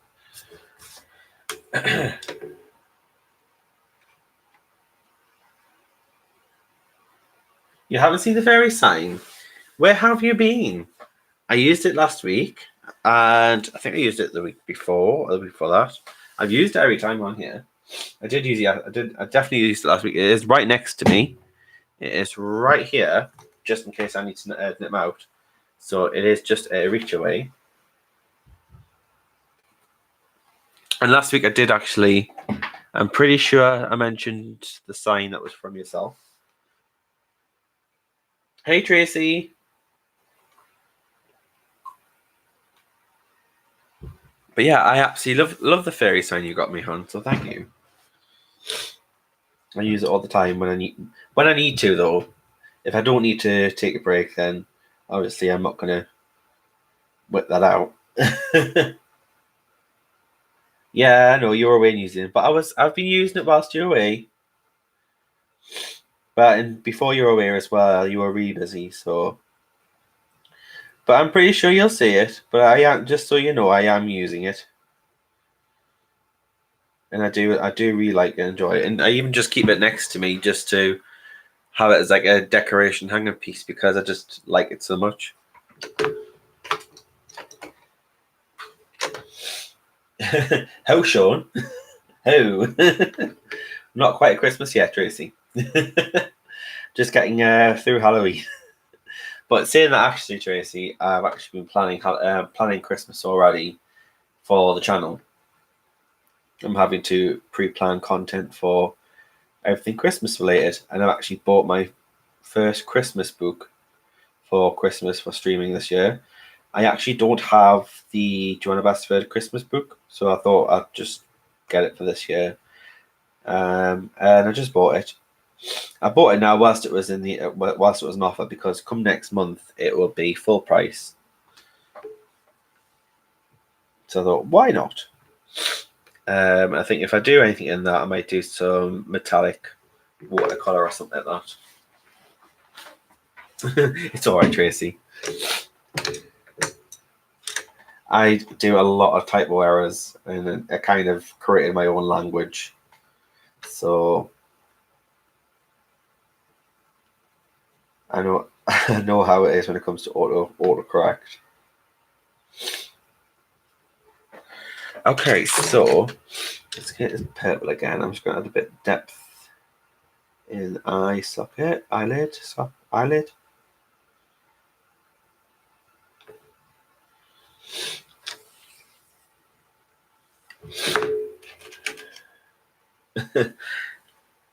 You haven't seen the fairy sign? Where have you been? I used it last week, and I think I used it the week before, or the week before that. I've used it every time on here. I did use it. I definitely used it last week. It is right next to me. It is right here, just in case I need to nip them out. So it is just a reach away. And last week I did actually. I'm pretty sure I mentioned the sign that was from yourself. Hey Tracy. But yeah, I absolutely love the fairy sign you got me, hon. So thank you. I use it all the time when I need to though. If I don't need to take a break, then obviously I'm not gonna whip that out. Yeah, I know you were away in New Zealand, but I've been using it whilst you're away. But before you were away as well, you were really busy, so. But I'm pretty sure you'll see it. But I am, just so you know, I am using it, and I do really like and enjoy it, and I even just keep it next to me just to have it as like a decoration hanging piece because I just like it so much. How, Sean? How? Not quite Christmas yet, Tracy. Just getting through Halloween. But saying that, actually, Tracy, I've actually been planning Christmas already for the channel. I'm having to pre-plan content for everything Christmas related, and I've actually bought my first Christmas book for Christmas for streaming this year. I actually don't have the Joanna Bassford Christmas book, so I thought I'd just get it for this year. And I just bought it. I bought it now whilst it was an offer, because come next month it will be full price. So I thought, why not? I think if I do anything in that, I might do some metallic watercolor or something like that. It's all right, Tracy. I do a lot of typo errors, and I kind of created my own language. So I know I know how it is when it comes to autocorrect. Okay, so let's get this purple again. I'm just going to add a bit of depth in eyelid.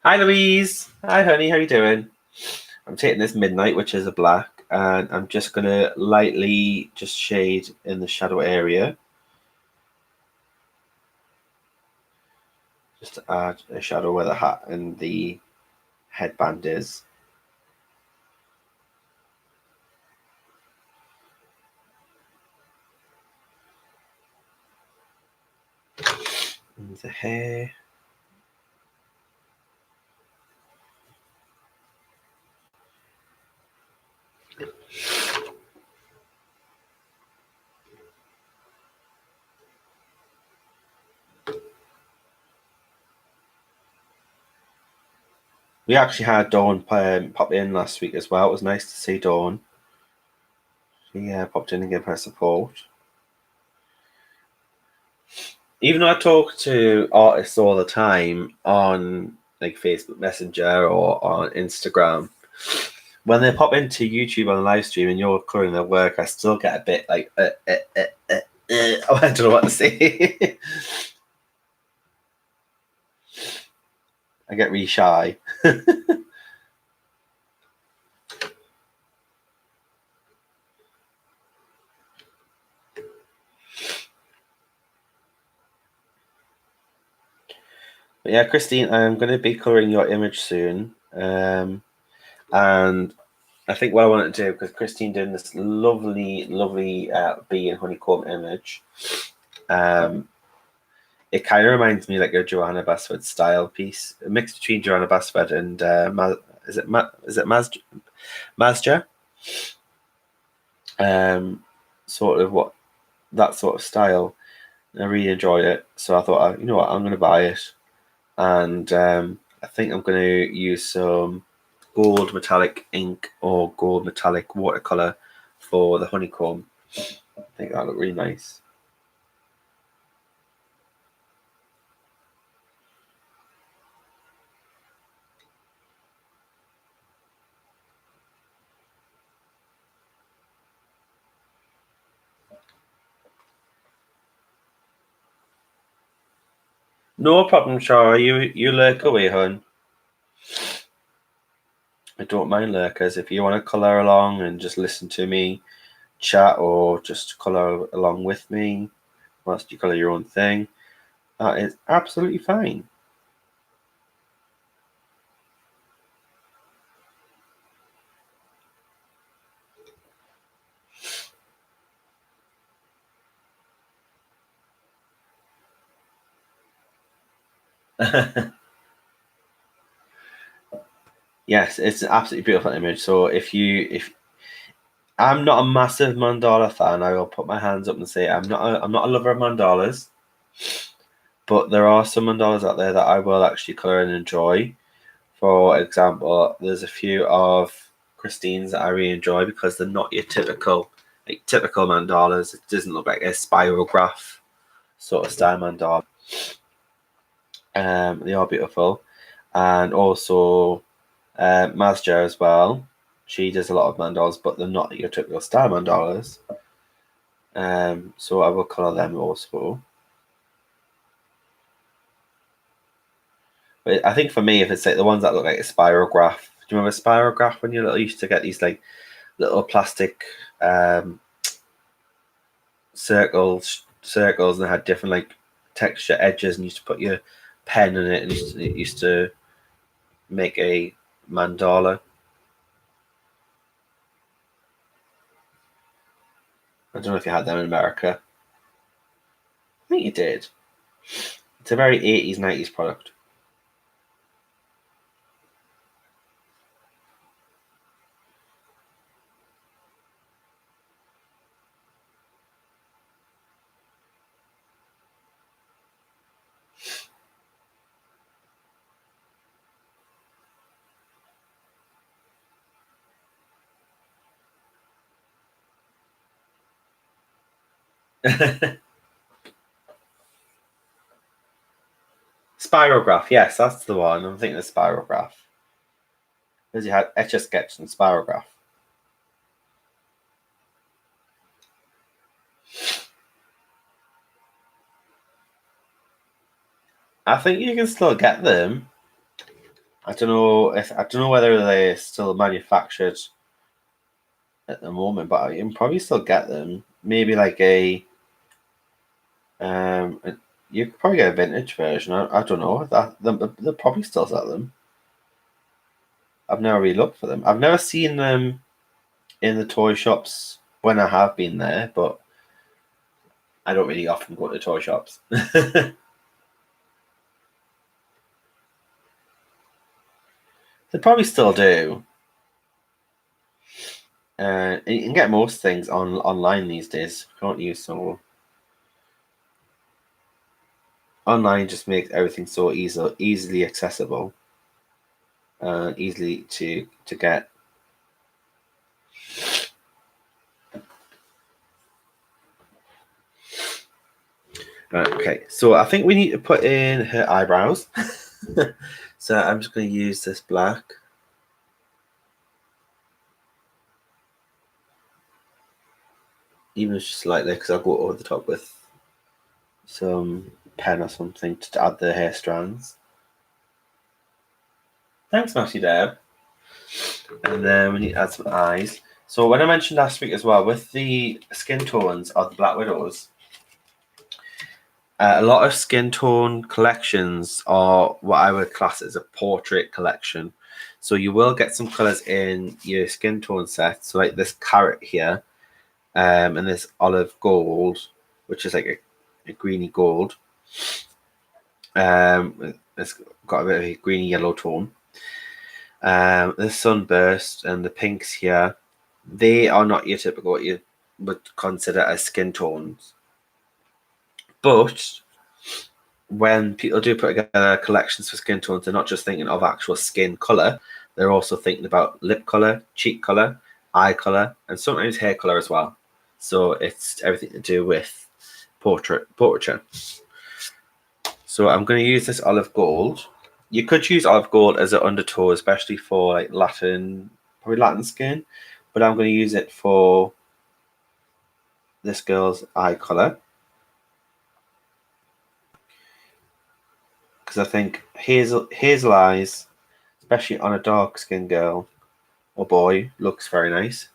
Hi, Louise. Hi, honey. How you doing? I'm taking this midnight, which is a black, and I'm just going to lightly just shade in the shadow area. Just to add a shadow where the hat and the headband is. And the hair. We actually had Dawn pop in last week as well. It was nice to see Dawn. She popped in and gave her support. Even though I talk to artists all the time on like Facebook Messenger or on Instagram, when they pop into YouTube on a live stream and you're covering their work, I still get a bit like, I don't know what to say. I get really shy. But yeah, Christine, I'm going to be colouring your image soon. And I think what I want to do, because Christine did this lovely bee and honeycomb image, it kind of reminds me like a Joanna Bassford style piece, a mix between Joanna Bassford and is it Mazda. Sort of what that sort of style. I really enjoyed it, so I thought, you know what, I'm going to buy it, and I think I'm going to use some gold metallic ink or gold metallic watercolor for the honeycomb. I think that'll look really nice. No problem, Shara. You lurk away, hon. I don't mind lurkers. If you want to colour along and just listen to me chat, or just colour along with me whilst you colour your own thing, that is absolutely fine. Yes, it's an absolutely beautiful image. So if I'm not a massive mandala fan, I will put my hands up and say I'm not a lover of mandalas, but there are some mandalas out there that I will actually colour and enjoy. For example, there's a few of Christine's that I really enjoy because they're not your typical mandalas. It doesn't look like a spirograph sort of style mandala. They are beautiful, and also Mazda as well. She does a lot of mandalas, but they're not your typical style mandalas. So I will colour them also. But I think for me, if it's like the ones that look like a spirograph, do you remember spirograph when you used to get these like little plastic circles, and they had different like texture edges, and you used to put your pen in it, and it used to make a mandala. I don't know if you had them in America. I think you did. It's a very 80s, 90s product. Spirograph, yes, that's the one. I'm thinking of spirograph. Because you had Etch a Sketch and spirograph. I think you can still get them. I don't know whether they're still manufactured at the moment, but you can probably still get them. Maybe like you could probably get a vintage version. I don't know. They'll probably still sell them. I've never really looked for them. I've never seen them in the toy shops when I have been there, but I don't really often go to toy shops. They probably still do. You can get most things online these days, can't you? So online just makes everything so easily accessible, and easily to get. Right, okay, so I think we need to put in her eyebrows. So I'm just going to use this black. Even just slightly, because I'll go over the top with some pen or something to add the hair strands. Thanks, Matty Deb. And then we need to add some eyes. So when I mentioned last week as well, with the skin tones of the Black Widows, a lot of skin tone collections are what I would class as a portrait collection. So you will get some colors in your skin tone set. So like this carrot here, and this olive gold, which is like a greeny gold. It's got a bit of a greeny yellow tone. The sunburst and the pinks here, they are not your typical what you would consider as skin tones. But when people do put together collections for skin tones, they're not just thinking of actual skin color. They're also thinking about lip color, cheek color, eye color, and sometimes hair color as well. So it's everything to do with portraiture. So I'm going to use this olive gold. You could use olive gold as an undertone, especially for like Latin skin, but I'm going to use it for this girl's eye color. Because I think hazel eyes, especially on a dark skinned girl or boy, looks very nice.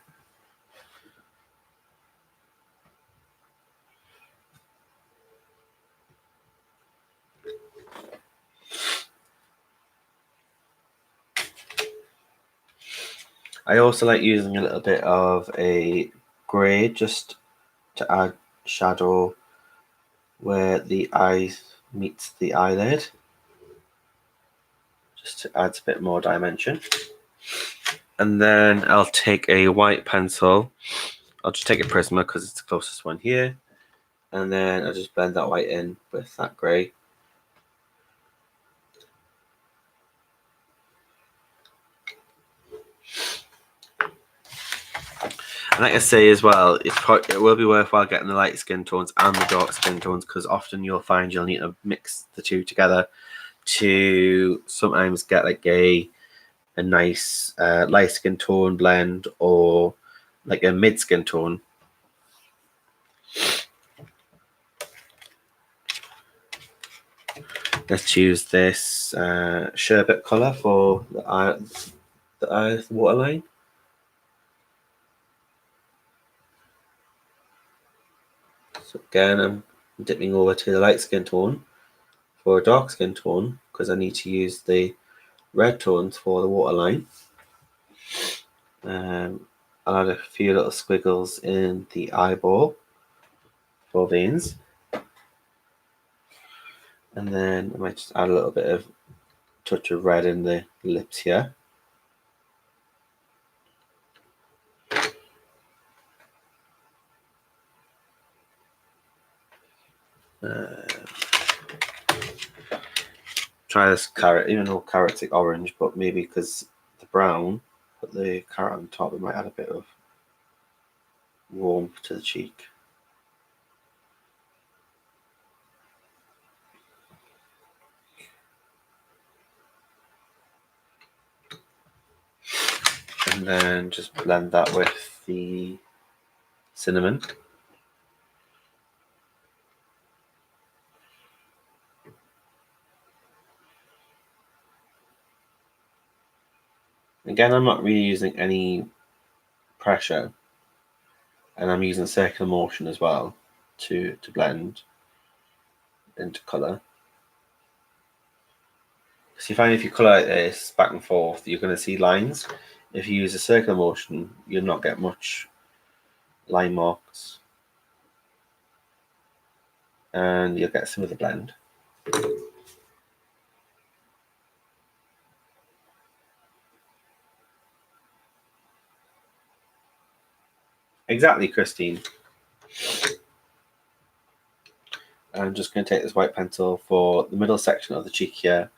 I also like using a little bit of a grey just to add shadow where the eye meets the eyelid, just to add a bit more dimension. And then I'll take a white pencil. I'll just take a Prisma because it's the closest one here. And then I'll just blend that white in with that grey. And like I say as well, it will be worthwhile getting the light skin tones and the dark skin tones, because often you'll find you'll need to mix the two together to sometimes get like a nice light skin tone blend or like a mid skin tone. Let's choose this sherbet color for the eye waterline. So again, I'm dipping over to the light skin tone for a dark skin tone because I need to use the red tones for the waterline. I'll add a few little squiggles in the eyeball for veins. And then I might just add a little bit of touch of red in the lips here. Try this carrot, even though carrot's like orange, but maybe because the brown, put the carrot on top, it might add a bit of warmth to the cheek. And then just blend that with the cinnamon. Again, I'm not really using any pressure, and I'm using circular motion as well to blend into colour. So you find if you colour like this back and forth, you're going to see lines. If you use a circular motion, you'll not get much line marks, and you'll get some of the blend. Exactly, Christine. I'm just going to take this white pencil for the middle section of the cheek here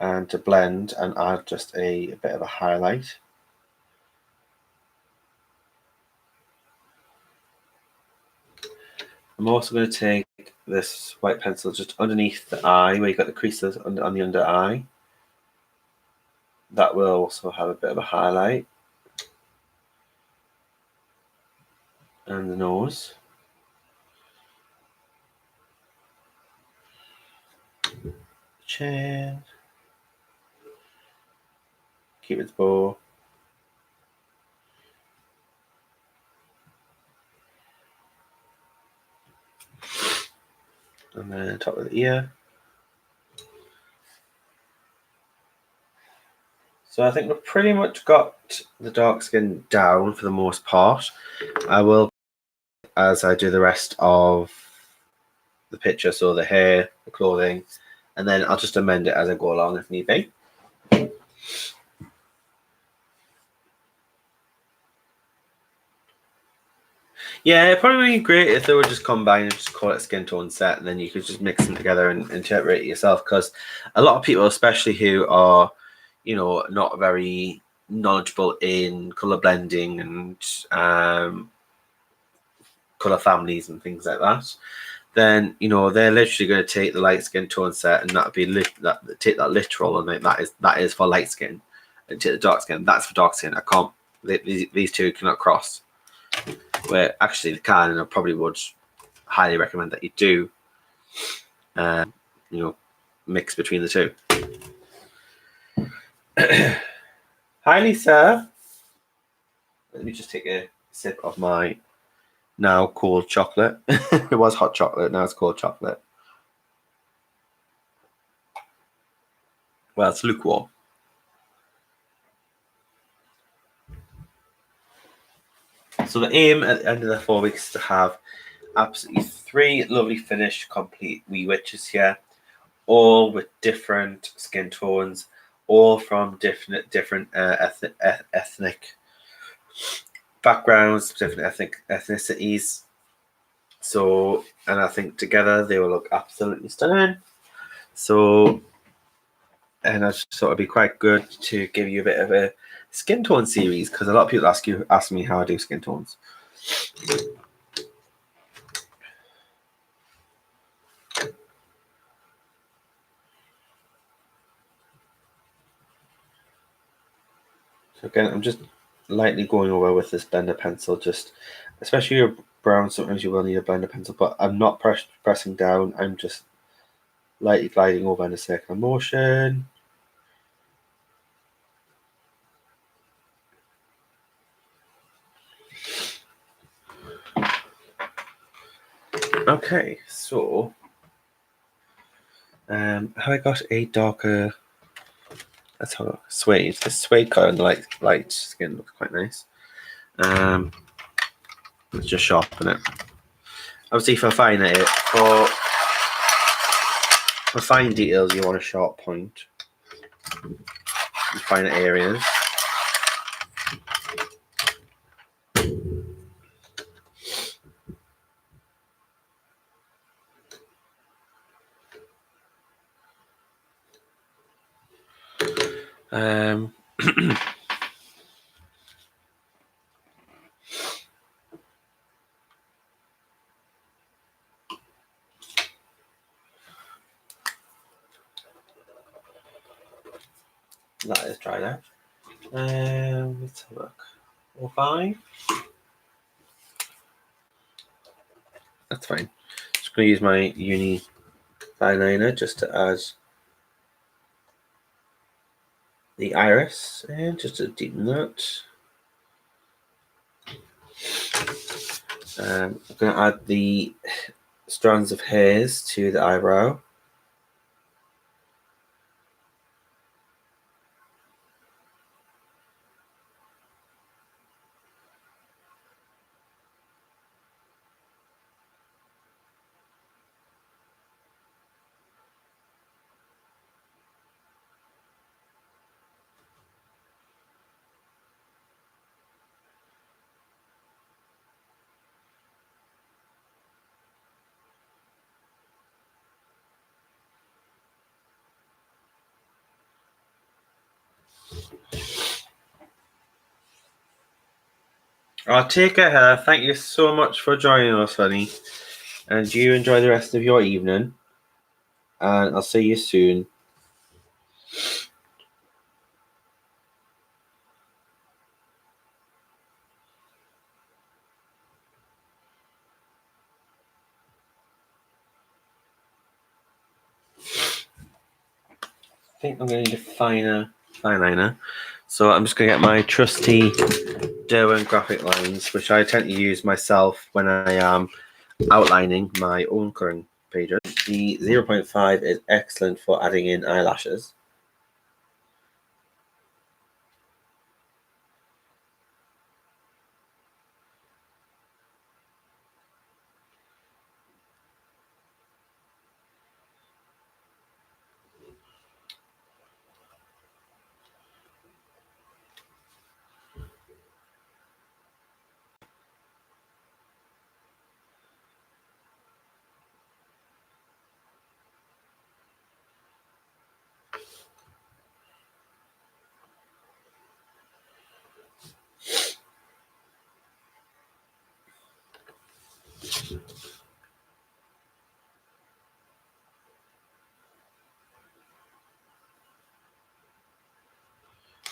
and to blend and add just a bit of a highlight. I'm also going to take this white pencil just underneath the eye where you've got the creases on the under eye. That will also have a bit of a highlight. And the nose. Chin. Cupid's bow. And then top of the ear. So I think we've pretty much got the dark skin down for the most part. I will, as I do the rest of the picture, so the hair, the clothing, and then I'll just amend it as I go along if need be. Yeah, it'd probably be great if they would just combine and just call it a skin tone set, and then you could just mix them together and interpret it yourself. Because a lot of people, especially who are, not very knowledgeable in color blending and color families and things like that, then they're literally going to take the light skin tone set and that'd be take that literal and like, that is for light skin, and take the dark skin, that's for dark skin. I can't. These two cannot cross. Where actually they can, and I probably would highly recommend that you do, mix between the two. Hi, Lisa. Let me just take a sip of my now cold chocolate. It was hot chocolate, now it's cold chocolate. Well, it's lukewarm. So the aim at the end of the 4 weeks is to have absolutely 3 lovely finished complete wee witches here, all with different skin tones, all from different ethnic backgrounds, different ethnicities. So, and I think together they will look absolutely stunning. So, and I just thought it'd be quite good to give you a bit of a skin tone series, because a lot of people ask me how I do skin tones. So again, I'm just lightly going over with this blender pencil, just especially your brown, sometimes you will need a blender pencil, but I'm not pressing down, I'm just lightly gliding over in a circular motion. Okay, so have I got a darker, let's have a look, suede. This suede color and the light skin looks quite nice. Let's just sharpen it. Obviously for fine for fine details you want a sharp point. Finer areas. That is dry now. Let's have a look. 05. That's fine. Just going to use my uni eyeliner just to add the iris and just to deepen that. I'm going to add the strands of hairs to the eyebrow. I'll take care, Heather. Thank you so much for joining us, honey. And you enjoy the rest of your evening. And I'll see you soon. I think I'm going to need a finer liner. So I'm just going to get my trusty Derwent graphic lines, which I tend to use myself when I am outlining my own colouring pages. The 0.5 is excellent for adding in eyelashes.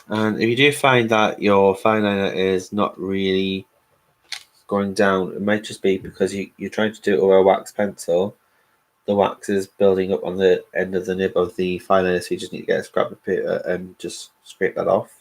And if you do find that your fine liner is not really going down, it might just be because you're trying to do it over a wax pencil. The wax is building up on the end of the nib of the fine liner, so you just need to get a scrap of paper and just scrape that off.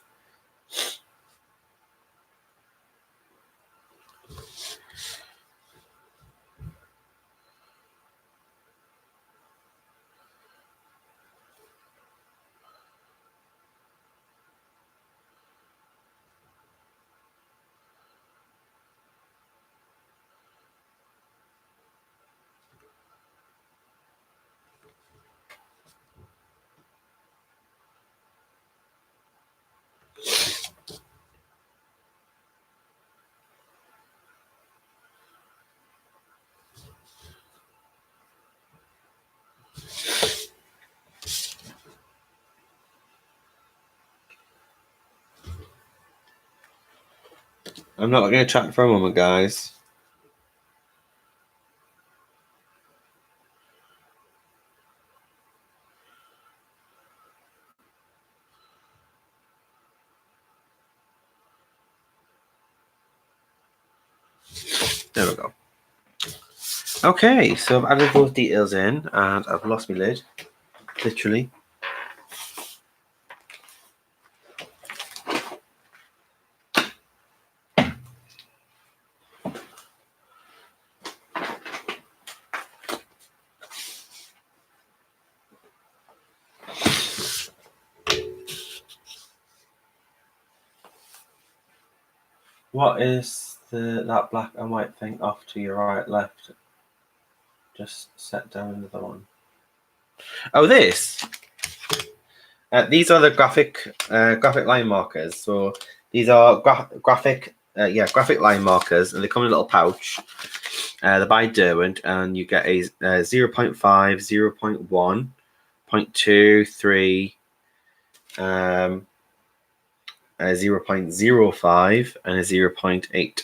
I'm not going to chat for a moment, guys. There we go. Okay, so I've added those details in, and I've lost my lid, literally. What is that black and white thing off to your right, left? Just set down another one. Oh, this. These are the graphic line markers. So these are graphic line markers, and they come in a little pouch. They're by Derwent, and you get a 0.5, 0.1, 0.2, 3, a 0.05, and a 0.8.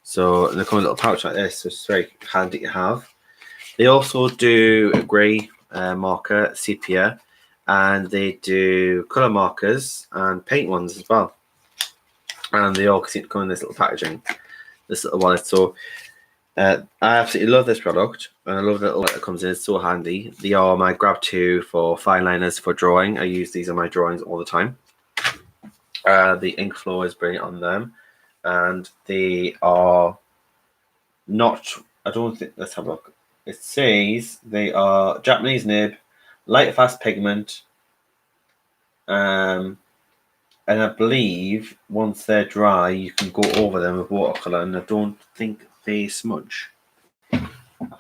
So they come in a little pouch like this, so it's very handy to have. They also do a grey marker, sepia, and they do colour markers and paint ones as well. And they all seem to come in this little packaging, this little wallet. So I absolutely love this product, and I love the little that comes in. It's so handy. They are my grab two for fine liners for drawing. I use these on my drawings all the time. The ink flow is brilliant on them, and they are not. I don't think. Let's have a look. It says they are Japanese nib, light fast pigment, and I believe once they're dry, you can go over them with watercolor, and I don't think they smudge. I've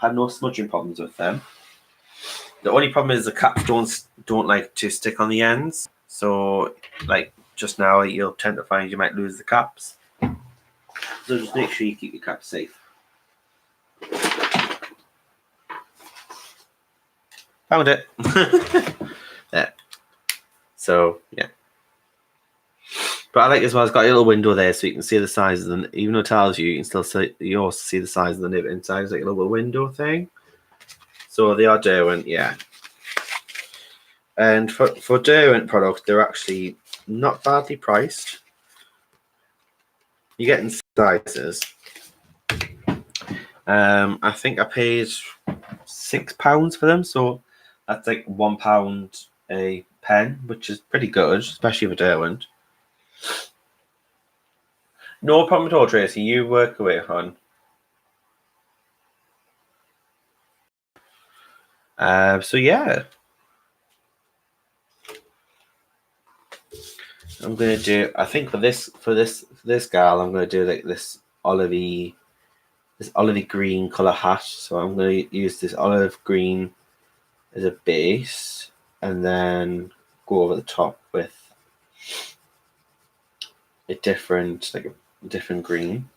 had no smudging problems with them. The only problem is the caps don't like to stick on the ends. So, like just now, you'll tend to find you might lose the caps. So just make sure you keep your caps safe. Found it. There. So yeah. But I like as well, it's got a little window there so you can see the size of them. Even though it tells you, you can still see, you also see the size of the nib inside. It's like a little window thing. So they are Derwent, yeah. And for Derwent products, they're actually not badly priced. You're getting sizes. I think I paid £6 for them, so that's like £1 a pen, which is pretty good, especially for Derwent. No problem at all, Tracy. You work away, hon. So yeah, I'm gonna do. I think for this gal, I'm gonna do like this olivey green color hat. So I'm gonna use this olive green as a base, and then go over the top with a different green.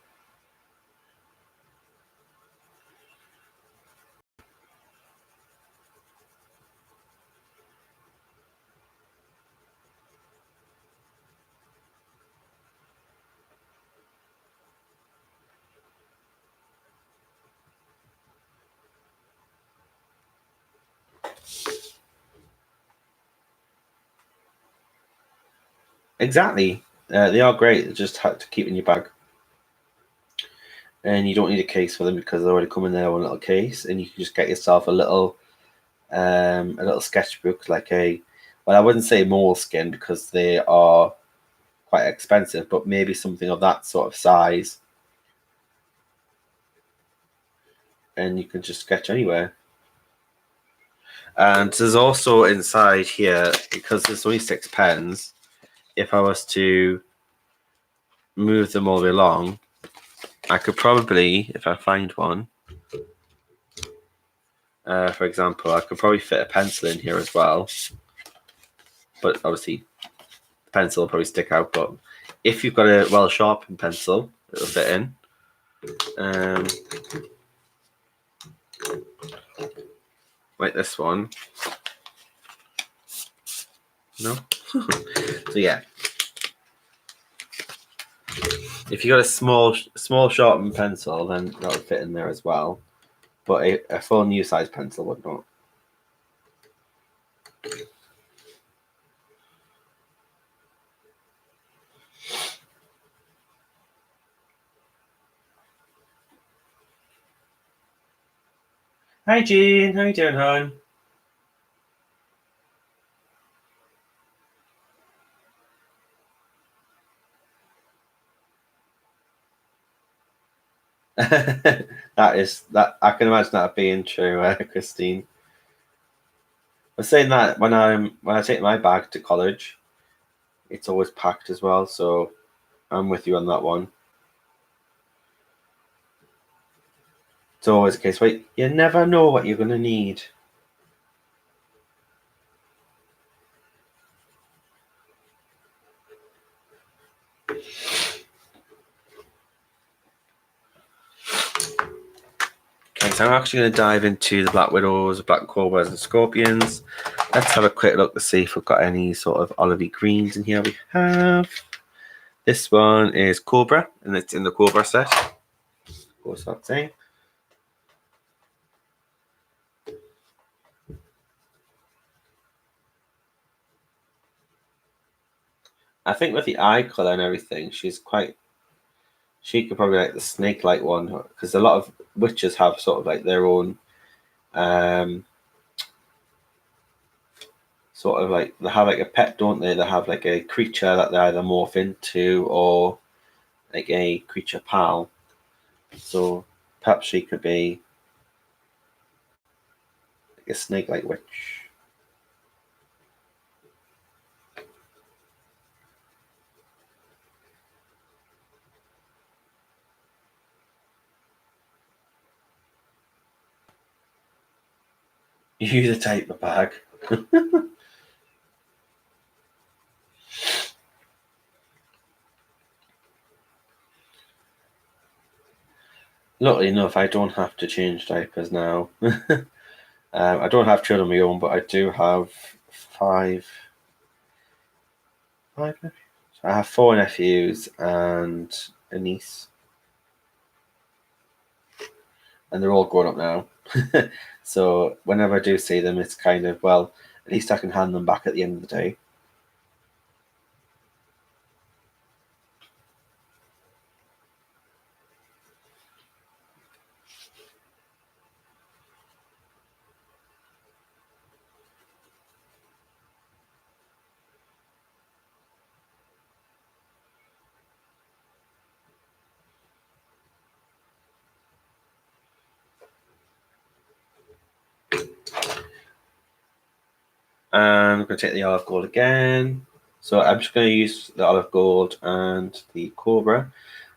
Exactly. They are great. They just have to keep in your bag. And you don't need a case for them because they already come in their own little case, and you can just get yourself a little sketchbook, like well, I wouldn't say moleskin because they are quite expensive, but maybe something of that sort of size, and you can just sketch anywhere. And there's also inside here, because there's only 6 pens, if I was to move them all the way along, I could probably, if I find one, for example, I could probably fit a pencil in here as well. But obviously, the pencil will probably stick out. But if you've got a well-sharpened pencil, it'll fit in. Like this one. No? So yeah. If you got a small sharpened pencil, then that would fit in there as well. But a full new size pencil would not. Hi Jean, how you doing, hon? that I can imagine that being true, Christine. I was saying that when I take my bag to college, it's always packed as well, so I'm with you on that one. It's always a case where you never know what you're going to need. Okay, so I'm actually going to dive into the Black Widows, Black Cobras, and Scorpions. Let's have a quick look to see if we've got any sort of olivey greens in here. We have. This one is Cobra, and it's in the Cobra set. Goes without saying. I think with the eye colour and everything, she could probably like the snake-like one, because a lot of witches have sort of like their own sort of like, they have like a pet, don't they? They have like a creature that they either morph into or like a creature pal. So perhaps she could be like a snake-like witch. You the type of bag. Luckily enough, I don't have to change diapers now. I don't have children of my own, but I do have five nephews. I have 4 nephews and a niece. And they're all grown up now. So whenever I do see them, it's kind of, well, at least I can hand them back at the end of the day. And I'm going to take the olive gold again. So I'm just going to use the olive gold and the cobra,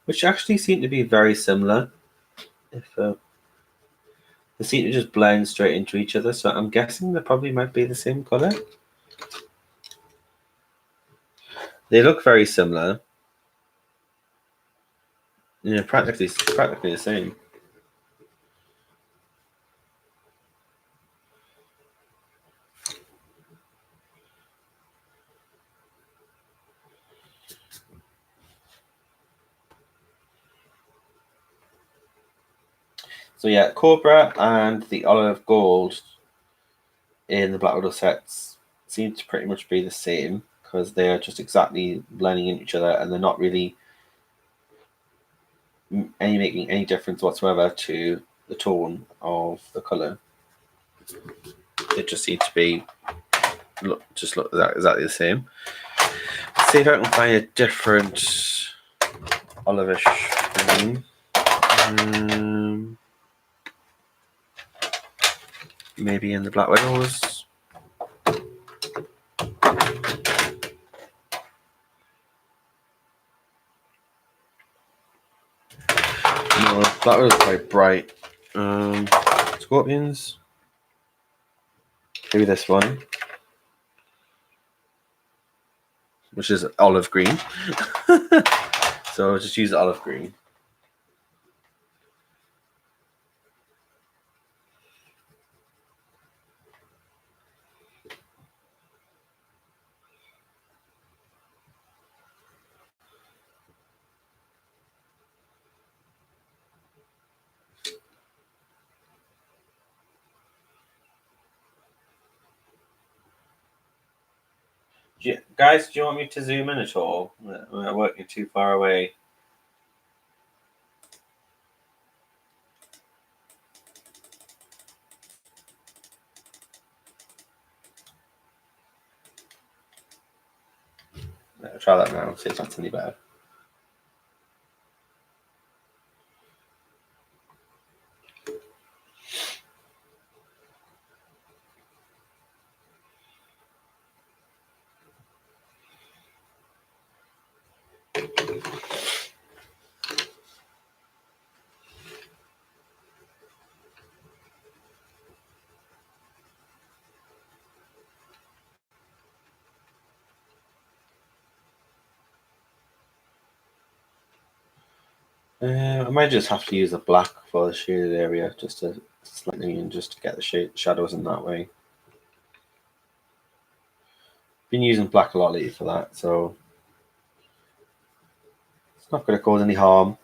which actually seem to be very similar. If they seem to just blend straight into each other, so I'm guessing they probably might be the same color. They look very similar. Yeah, practically the same. So yeah, Cobra and the olive gold in the Black Widow sets seem to pretty much be the same because they are just exactly blending into each other, and they're not really making any difference whatsoever to the tone of the color. They just seem to be look exactly the same. Let's see if I can find a different olivish green. Maybe in the Black Widows. No, Black Widow's quite bright. Scorpions. Maybe this one, which is olive green. So I'll just use olive green. Guys, do you want me to zoom in at all? I'm working too far away. I'll try that now, see if that's any better. I might just have to use a black for the shaded area, just to slightly and just to get the shadows in that way. Been using black a lot lately for that, so it's not going to cause any harm.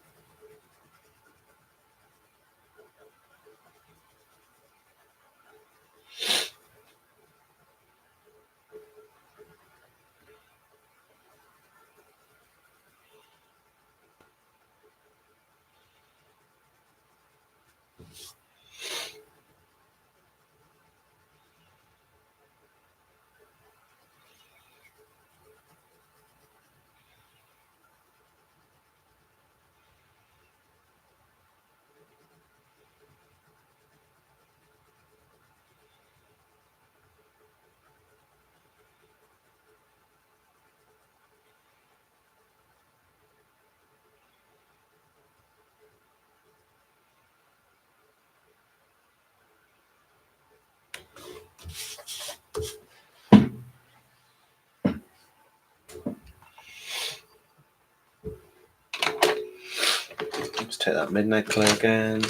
Let's take that midnight color again.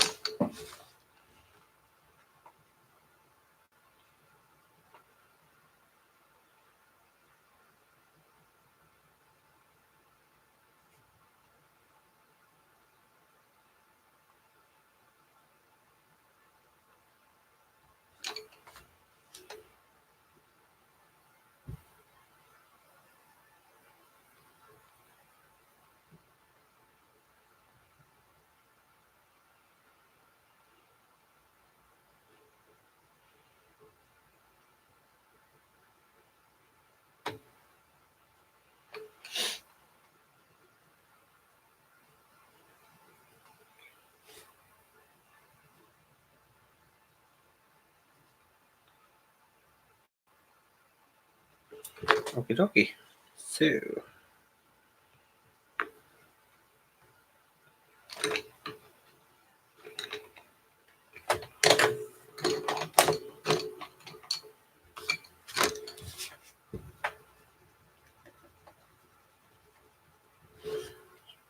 Okie dokie. So.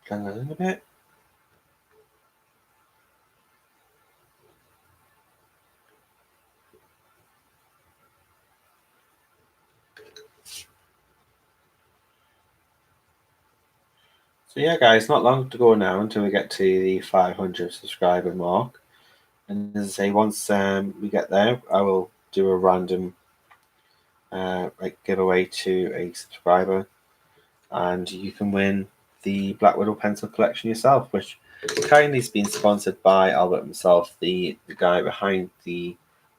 Blend that in a bit. So yeah, guys, not long to go now until we get to the 500 subscriber mark. And as I say, once we get there, I will do a random giveaway to a subscriber, and you can win the Black Widow pencil collection yourself, which kindly has been sponsored by Albert himself, the guy behind the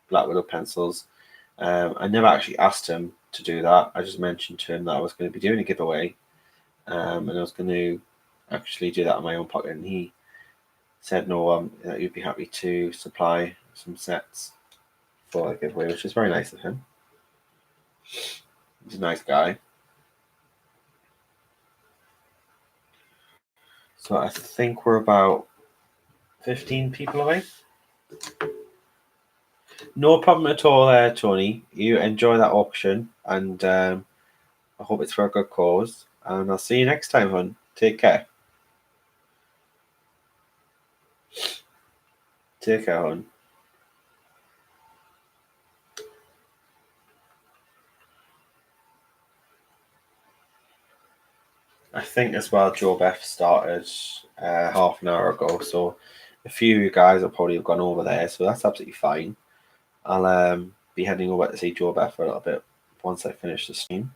Black Widow pencils. I never actually asked him to do that. I just mentioned to him that I was going to be doing a giveaway, and I was going to actually do that in my own pocket, and he said no, that you'd be happy to supply some sets for a giveaway, which is very nice of him. He's a nice guy. So I think we're about 15 people away. No problem at all there, Tony. You enjoy that auction, and I hope it's for a good cause. And I'll see you next time, hon. Take care. Take care, hon. I think as well, Joe Beth started half an hour ago, so a few of you guys have probably gone over there, so that's absolutely fine. I'll be heading over to see Joe Beth for a little bit once I finish the stream.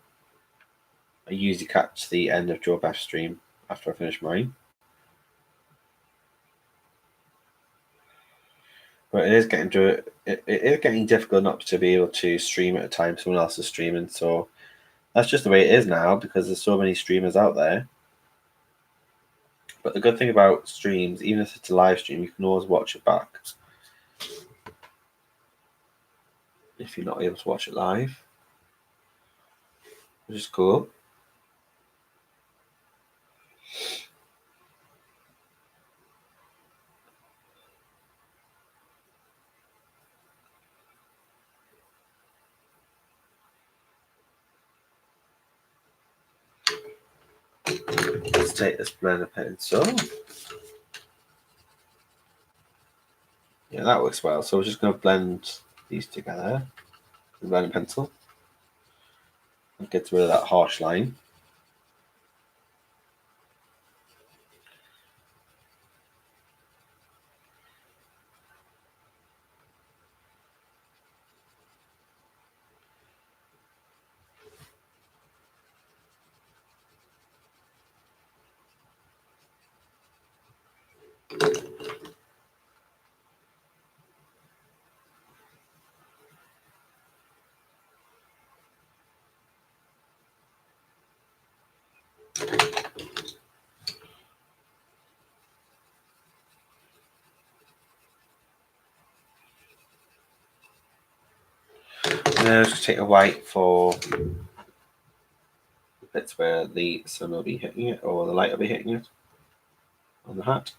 I usually catch the end of Joe Beth's stream after I finish mine. But it is getting difficult not to be able to stream at a time someone else is streaming, so that's just the way it is now because there's so many streamers out there. But the good thing about streams, even if it's a live stream, you can always watch it back if you're not able to watch it live, which is cool. Let's take this blender pencil. Yeah, that works well. So we're just going to blend these together. The blender pencil. And get rid of that harsh line. Now just take a white for bits where the sun will be hitting it or the light will be hitting it on the hat.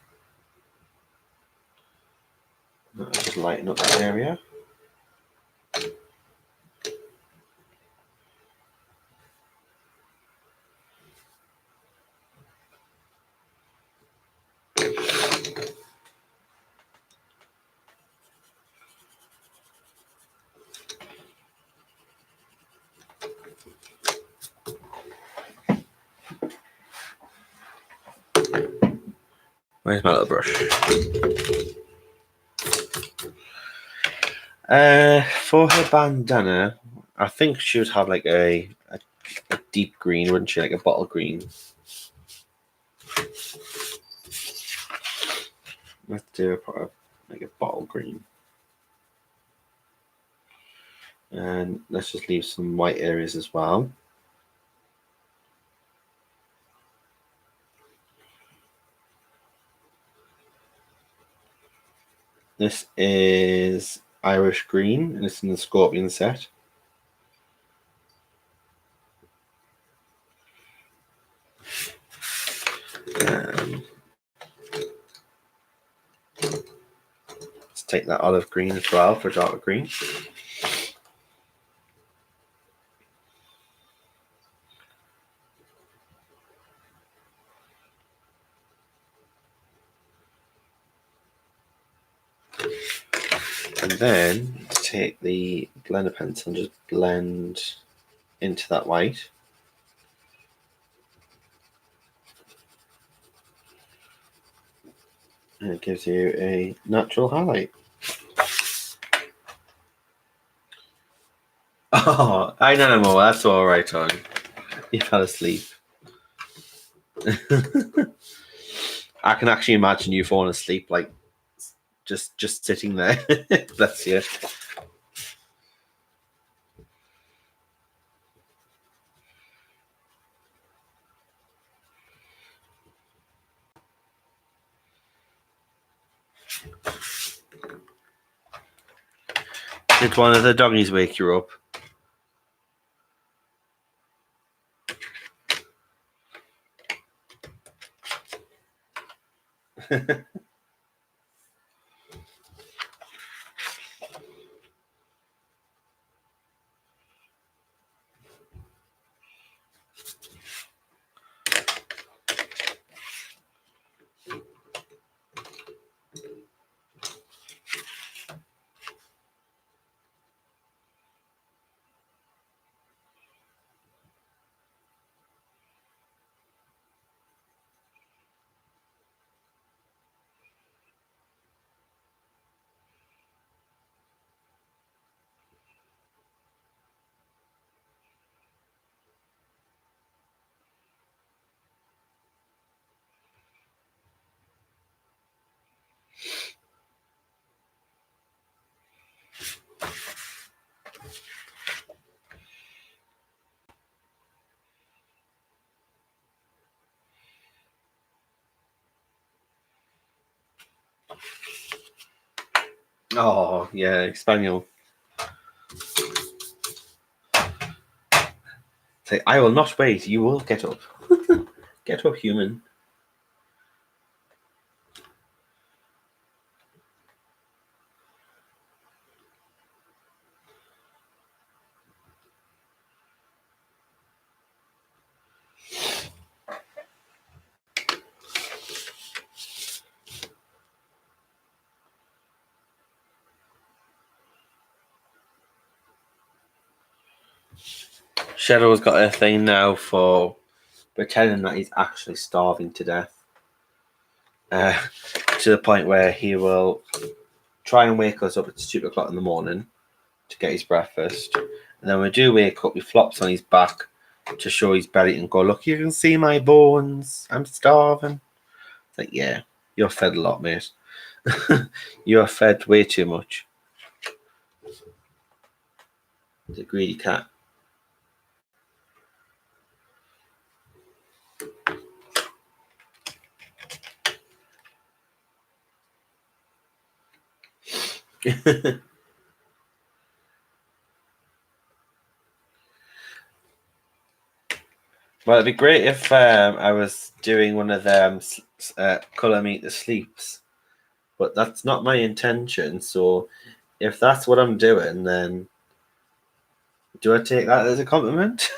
I'll just lighten up that area. Where's my little brush? For her bandana, I think she would have like a deep green, wouldn't she? Like a bottle green. Let's do like a bottle green. And let's just leave some white areas as well. This is Irish green, and it's in the Scorpion set. Let's take that olive green as well for darker green. And then take the blender pencil and just blend into that white. And it gives you a natural highlight. Oh, I know no more. That's all right, hon. You fell asleep. I can actually imagine you falling asleep, like just sitting there. Bless you. Did one of the doggies wake you up? Oh, yeah, Spaniel. Say, I will not wait. You will get up. Get up, human. Shadow's got a thing now for pretending that he's actually starving to death. To the point where he will try and wake us up at 2 o'clock in the morning to get his breakfast. And then when we do wake up, he flops on his back to show his belly and go, look, you can see my bones. I'm starving. It's like, yeah, you're fed a lot, mate. You're fed way too much. He's a greedy cat. Well, it'd be great if I was doing one of them colour meet the sleeps, but that's not my intention. So if that's what I'm doing, then do I take that as a compliment?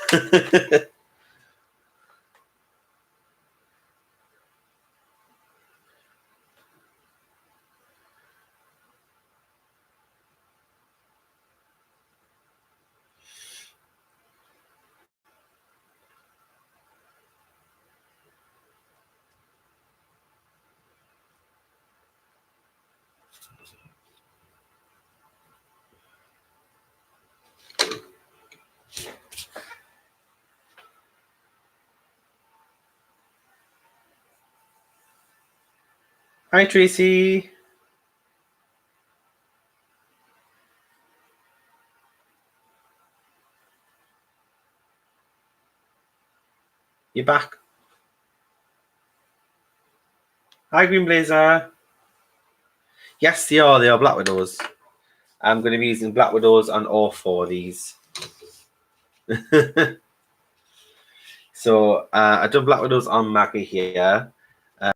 Hi, Tracy. You back? Hi, Green Blazer. Yes, they are. They are Black Widows. I'm going to be using Black Widows on all 4 of these. So I've done Black Widows on Maggie here.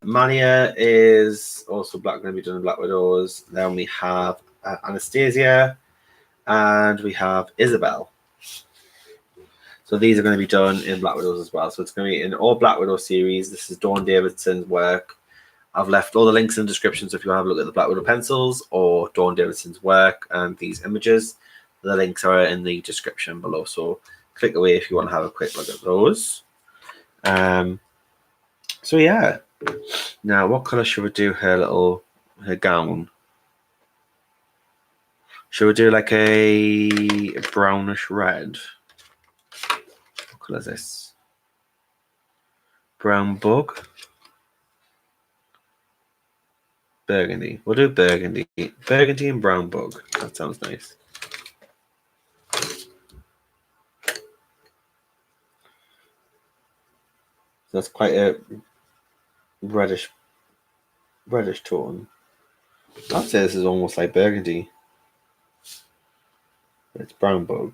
Mayalia is also going to be done Black Widows. Then we have Anastasia, and we have Isabel. So these are going to be done in Black Widows as well. So it's going to be in all Black Widow series. This is Dawn Davidson's work. I've left all the links in the description, so if you want to have a look at the Black Widow pencils or Dawn Davidson's work and these images, the links are in the description below. So click away if you want to have a quick look at those. So yeah. Now, what colour should we do her gown? Should we do like a brownish red? What colour is this? Brown bug? Burgundy. We'll do burgundy. Burgundy and brown bug. That sounds nice. So that's quite a reddish tone. I'd say this is almost like burgundy. It's brown bug.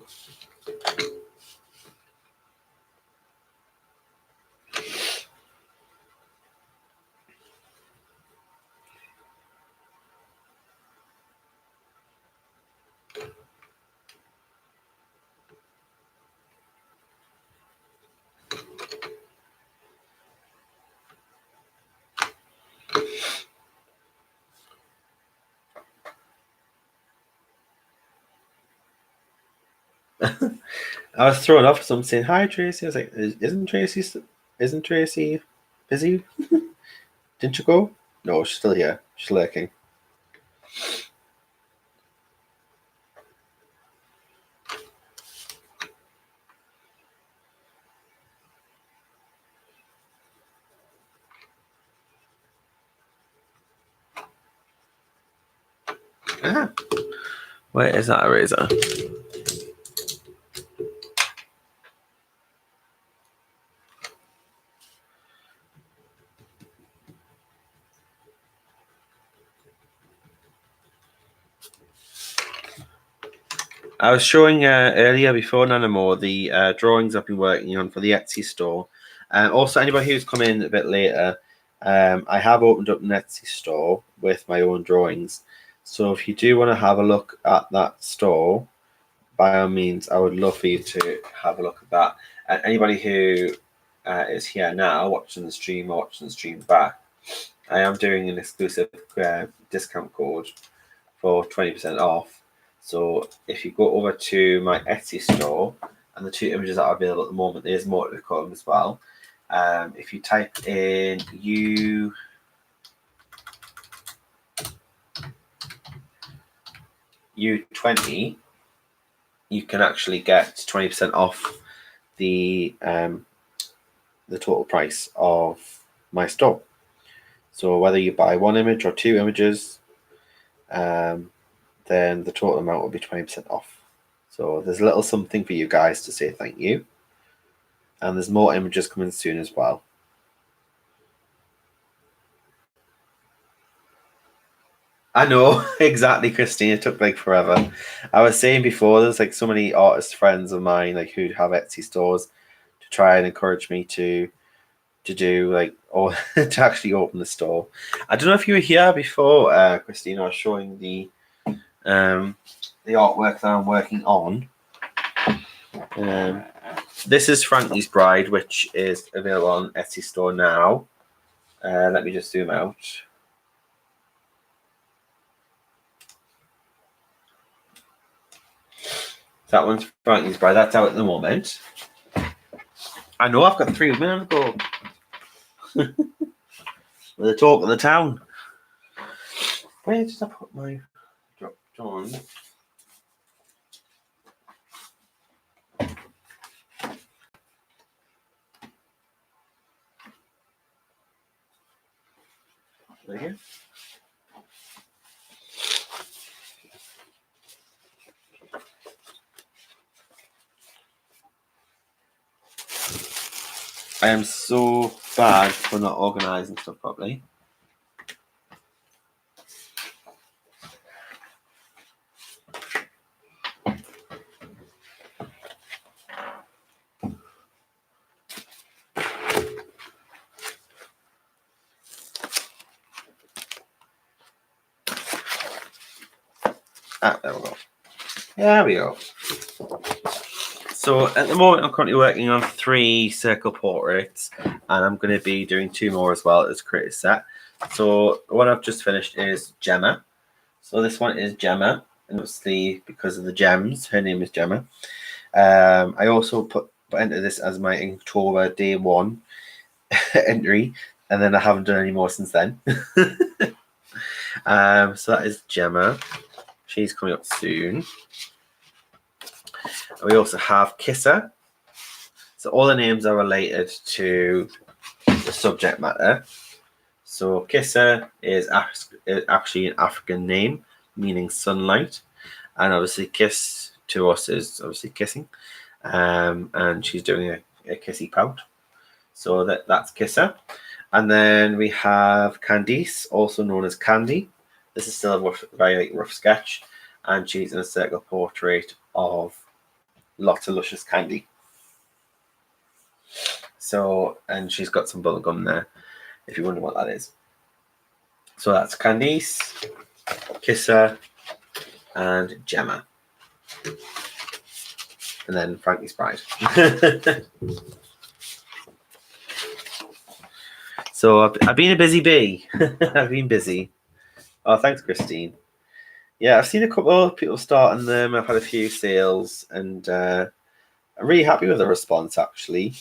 I was thrown off. Someone saying hi, Tracy. I was like, "Isn't Tracy busy? Didn't you go?" No, she's still here. She's lurking. Ah, where is that eraser? I was showing earlier before Nanamo the drawings I've been working on for the Etsy store. Also, anybody who's come in a bit later, I have opened up an Etsy store with my own drawings. So if you do want to have a look at that store, by all means, I would love for you to have a look at that. And anybody who is here now watching the stream or watching the stream back, I am doing an exclusive discount code for 20% off. So if you go over to my Etsy store, and the 2 images that are available at the moment, there's more to come as well. If you type in U20, you can actually get 20% off the total price of my store. So whether you buy 1 image or 2 images, then the total amount will be 20% off. So there's a little something for you guys to say thank you. And there's more images coming soon as well. I know, exactly, Christine. It took like forever. I was saying before, there's like so many artist friends of mine like who have Etsy stores to try and encourage me to do like, or to actually open the store. I don't know if you were here before, Christine. I was showing the artwork that I'm working on. This is Frankie's Bride, which is available on Etsy store now. Let me just zoom out. That one's Frankie's Bride. That's out at the moment. I know I've got 3 women on the go. With the talk of the town. Where did I put my drop John? There. I am so bad for not organising stuff properly. There we go. There we go. So at the moment, I'm currently working on 3 circle portraits, and I'm going to be doing 2 more as well as create a set. So the one I've just finished is Gemma. So this one is Gemma, and obviously because of the gems, her name is Gemma. I also entered this as my Inktober day 1 entry, and then I haven't done any more since then. So that is Gemma. She's coming up soon. And we also have Kisser. So all the names are related to the subject matter. So Kisser is actually an African name meaning sunlight, and obviously kiss to us is obviously kissing, and she's doing a kissy pout. So that's Kisser. And then we have Candice, also known as Candy. This is still a very rough sketch, and she's in a circle portrait of lots of luscious candy. So, and she's got some bubble gum there, if you wonder what that is. So that's Candice, Kisser, and Gemma. And then Frankie's bride. So I've been a busy bee. I've been busy. Oh, thanks, Christine. Yeah, I've seen a couple of people starting them. I've had a few sales, and I'm really happy with the response, actually.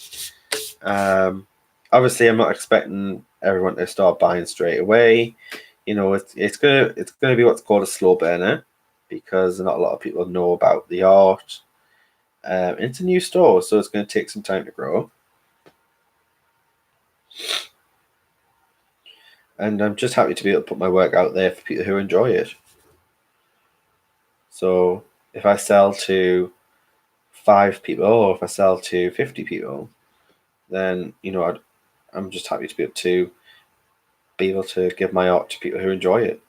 Obviously, I'm not expecting everyone to start buying straight away. You know, it's gonna be what's called a slow burner, because not a lot of people know about the art. It's a new store, so it's going to take some time to grow. And I'm just happy to be able to put my work out there for people who enjoy it. So if I sell to 5 people, or if I sell to 50 people, then, you know, I'm just happy to be able to give my art to people who enjoy it.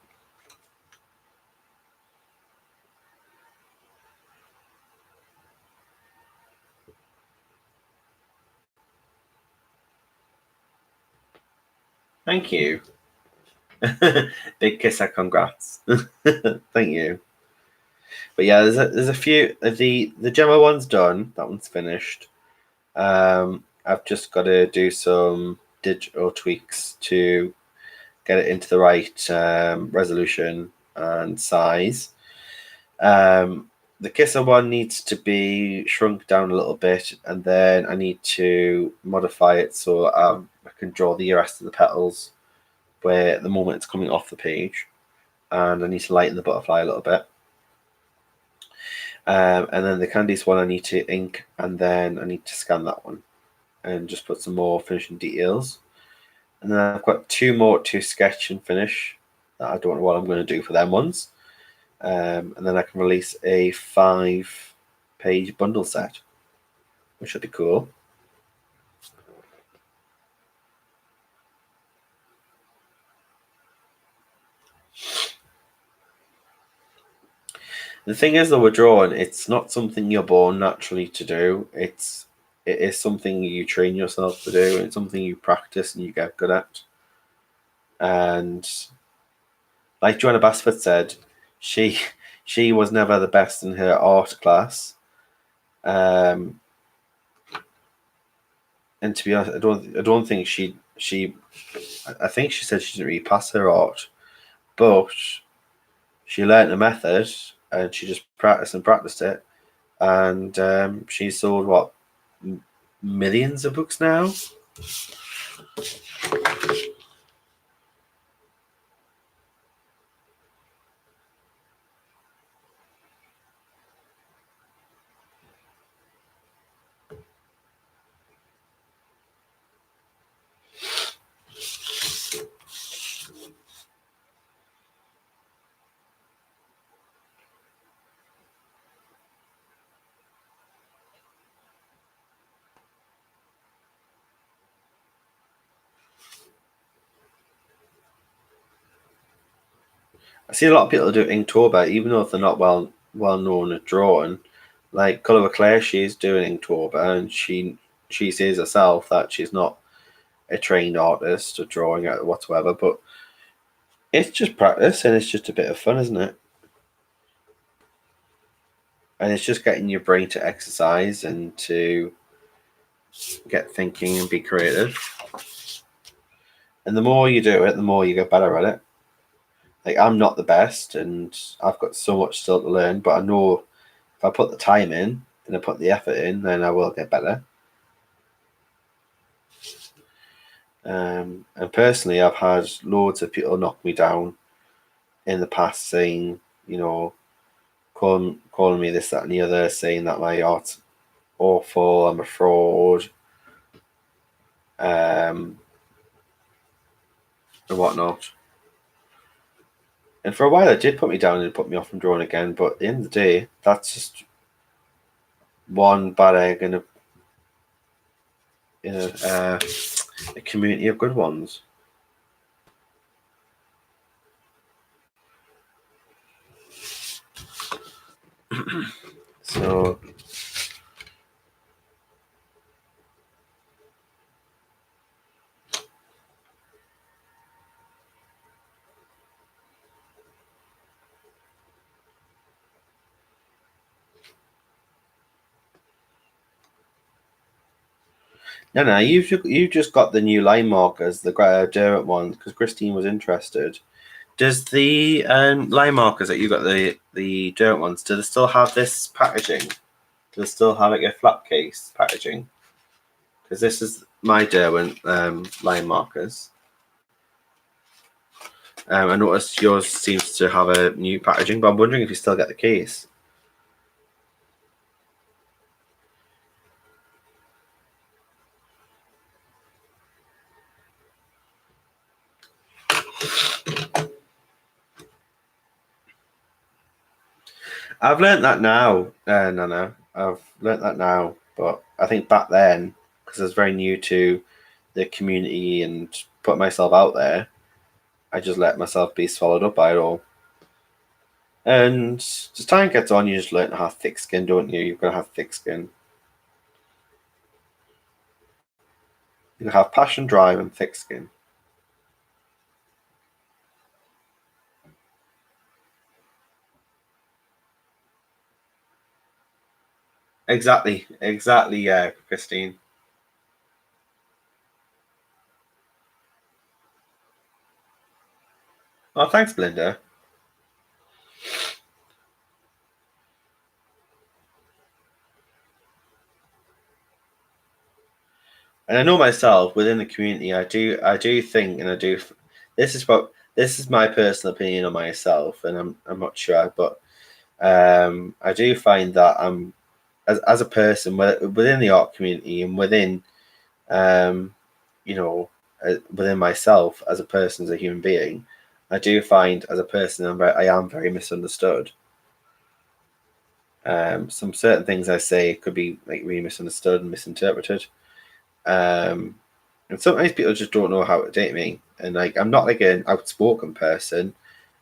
Thank you. Big kisser, congrats. Thank you. But yeah, there's a few. The Gemma one's done. That one's finished. I've just got to do some digital tweaks to get it into the right resolution and size. The kisser one needs to be shrunk down a little bit, and then I need to modify it so I can draw the rest of the petals where at the moment it's coming off the page, and I need to lighten the butterfly a little bit. And then the Candice one I need to ink, and then I need to scan that one and just put some more finishing details. And then I've got 2 more to sketch and finish that I don't know what I'm going to do for them ones. And then I can release a 5-page bundle set, which should be cool. The thing is, though, with drawing, it's not something you're born naturally to do. It is something you train yourself to do, and it's something you practice and you get good at. And like Joanna Basford said, she was never the best in her art class. And to be honest, I don't think she I think she said she didn't really pass her art, but she learned a method and she just practiced it, and she sold what, millions of books now. I see a lot of people do Inktober, even though they're not well known at drawing. Like Gulliver Claire, she's doing Inktober, and she says herself that she's not a trained artist or drawing or whatsoever, but it's just practice and it's just a bit of fun, isn't it? And it's just getting your brain to exercise and to get thinking and be creative. And the more you do it, the more you get better at it. Like, I'm not the best and I've got so much still to learn, but I know if I put the time in and I put the effort in, then I will get better. And personally, I've had loads of people knock me down in the past saying, you know, calling me this, that, and the other, saying that my art's awful, I'm a fraud, and whatnot. And for a while, it did put me down and put me off from drawing again. But at the end of the day, that's just one bad egg in a community of good ones. So no, you just got the new line markers, the Derwent ones, because Christine was interested. Does the line markers that you got, the Derwent ones, do they still have this packaging? Do they still have like a flap case packaging? Because this is my Derwent line markers. I noticed yours seems to have a new packaging, but I'm wondering if you still get the case. I've learnt that now. No. I've learnt that now. But I think back then, because I was very new to the community and put myself out there, I just let myself be swallowed up by it all. And as time gets on, you just learn to have thick skin, don't you? You've got to have thick skin. You have passion, drive, and thick skin. Exactly, yeah, Christine. Oh, thanks, Belinda. And I know myself within the community, I do think, and I do. This is my personal opinion on myself, and I'm not sure, but I do find that I'm as a person within the art community and within within myself as a person, as a human being, I do find as a person I am very misunderstood. Some certain things I say could be like really misunderstood and misinterpreted. And sometimes people just don't know how to date me. And like I'm not like an outspoken person,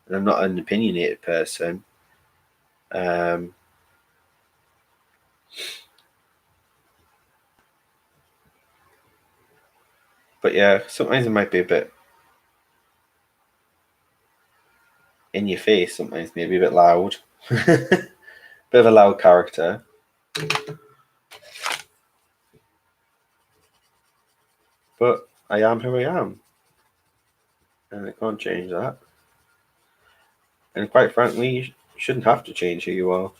and I'm not an opinionated person. But yeah, sometimes it might be a bit in your face. Sometimes maybe a bit loud, bit of a loud character. But I am who I am, and I can't change that. And quite frankly, you shouldn't have to change who you are.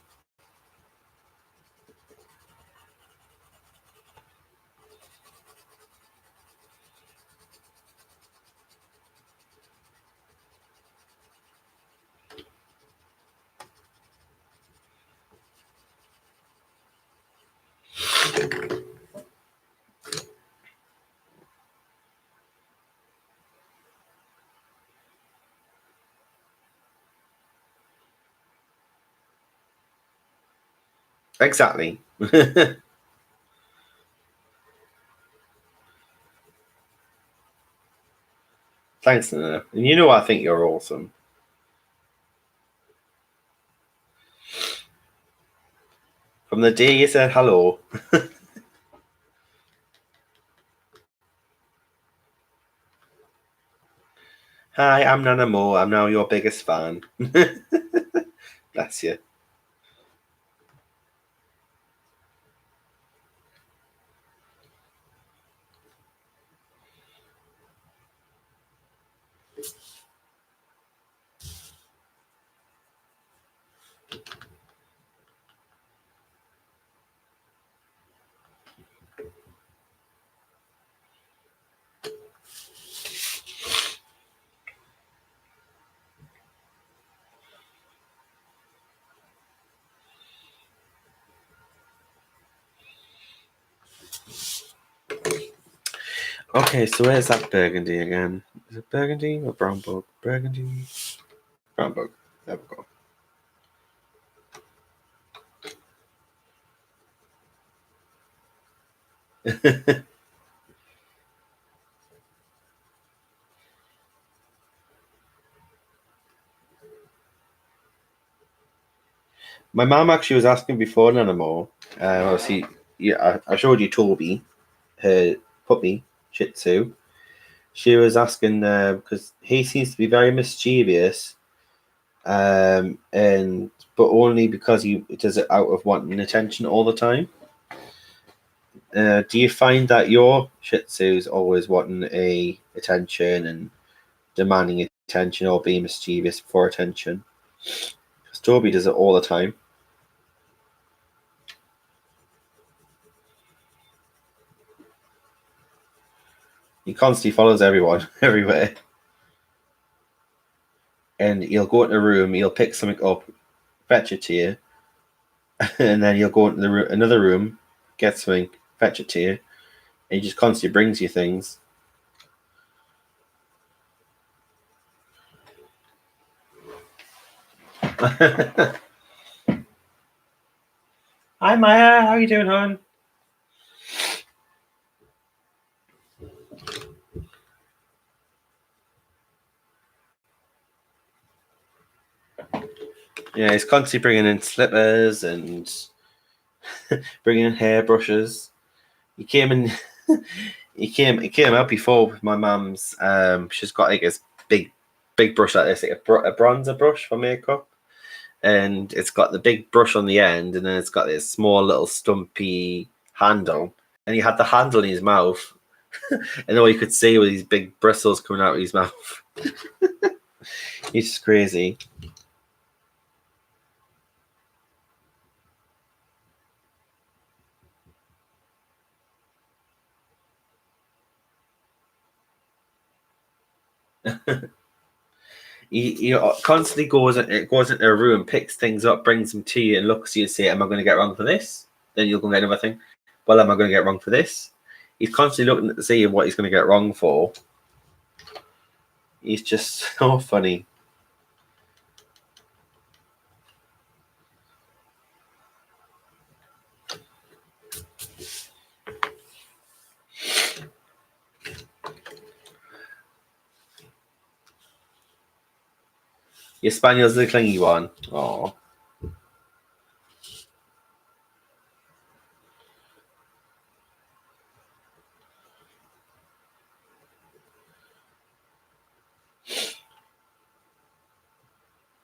Exactly. Thanks, Nana. And you know I think you're awesome. From the day you said hello. Hi, I'm Nana Mo. I'm now your biggest fan. Bless you. Okay, so where's that burgundy again? Is it burgundy or brown bug? Burgundy, brown bug. There we go. My mum actually was asking before an animal. Obviously, yeah, I showed you Toby, her puppy, Shih Tzu. She was asking because he seems to be very mischievous, and but only because he does it out of wanting attention all the time. Do you find that your Shih Tzu is always wanting attention and demanding attention or being mischievous for attention? Because Toby does it all the time. He constantly follows everyone everywhere. And he'll go into a room, he'll pick something up, fetch it to you, and then he'll go into another room, get something, fetch it to you, and he just constantly brings you things. Hi Maya, how you doing, hon? Yeah, he's constantly bringing in slippers and bringing in hairbrushes. He came in. he came out before with my mum's. She's got like this big brush like this, like a bronzer brush for makeup, and it's got the big brush on the end, and then it's got this small little stumpy handle, and he had the handle in his mouth, and all you could see were these big bristles coming out of his mouth. He's just crazy. He constantly goes into a room, picks things up, brings them to you, and looks at you and say, "Am I going to get wrong for this?" Then you'll go and get another thing. Well, am I going to get wrong for this? He's constantly looking to see what he's going to get wrong for. He's just so funny. Your spaniel's the clingy one. Oh.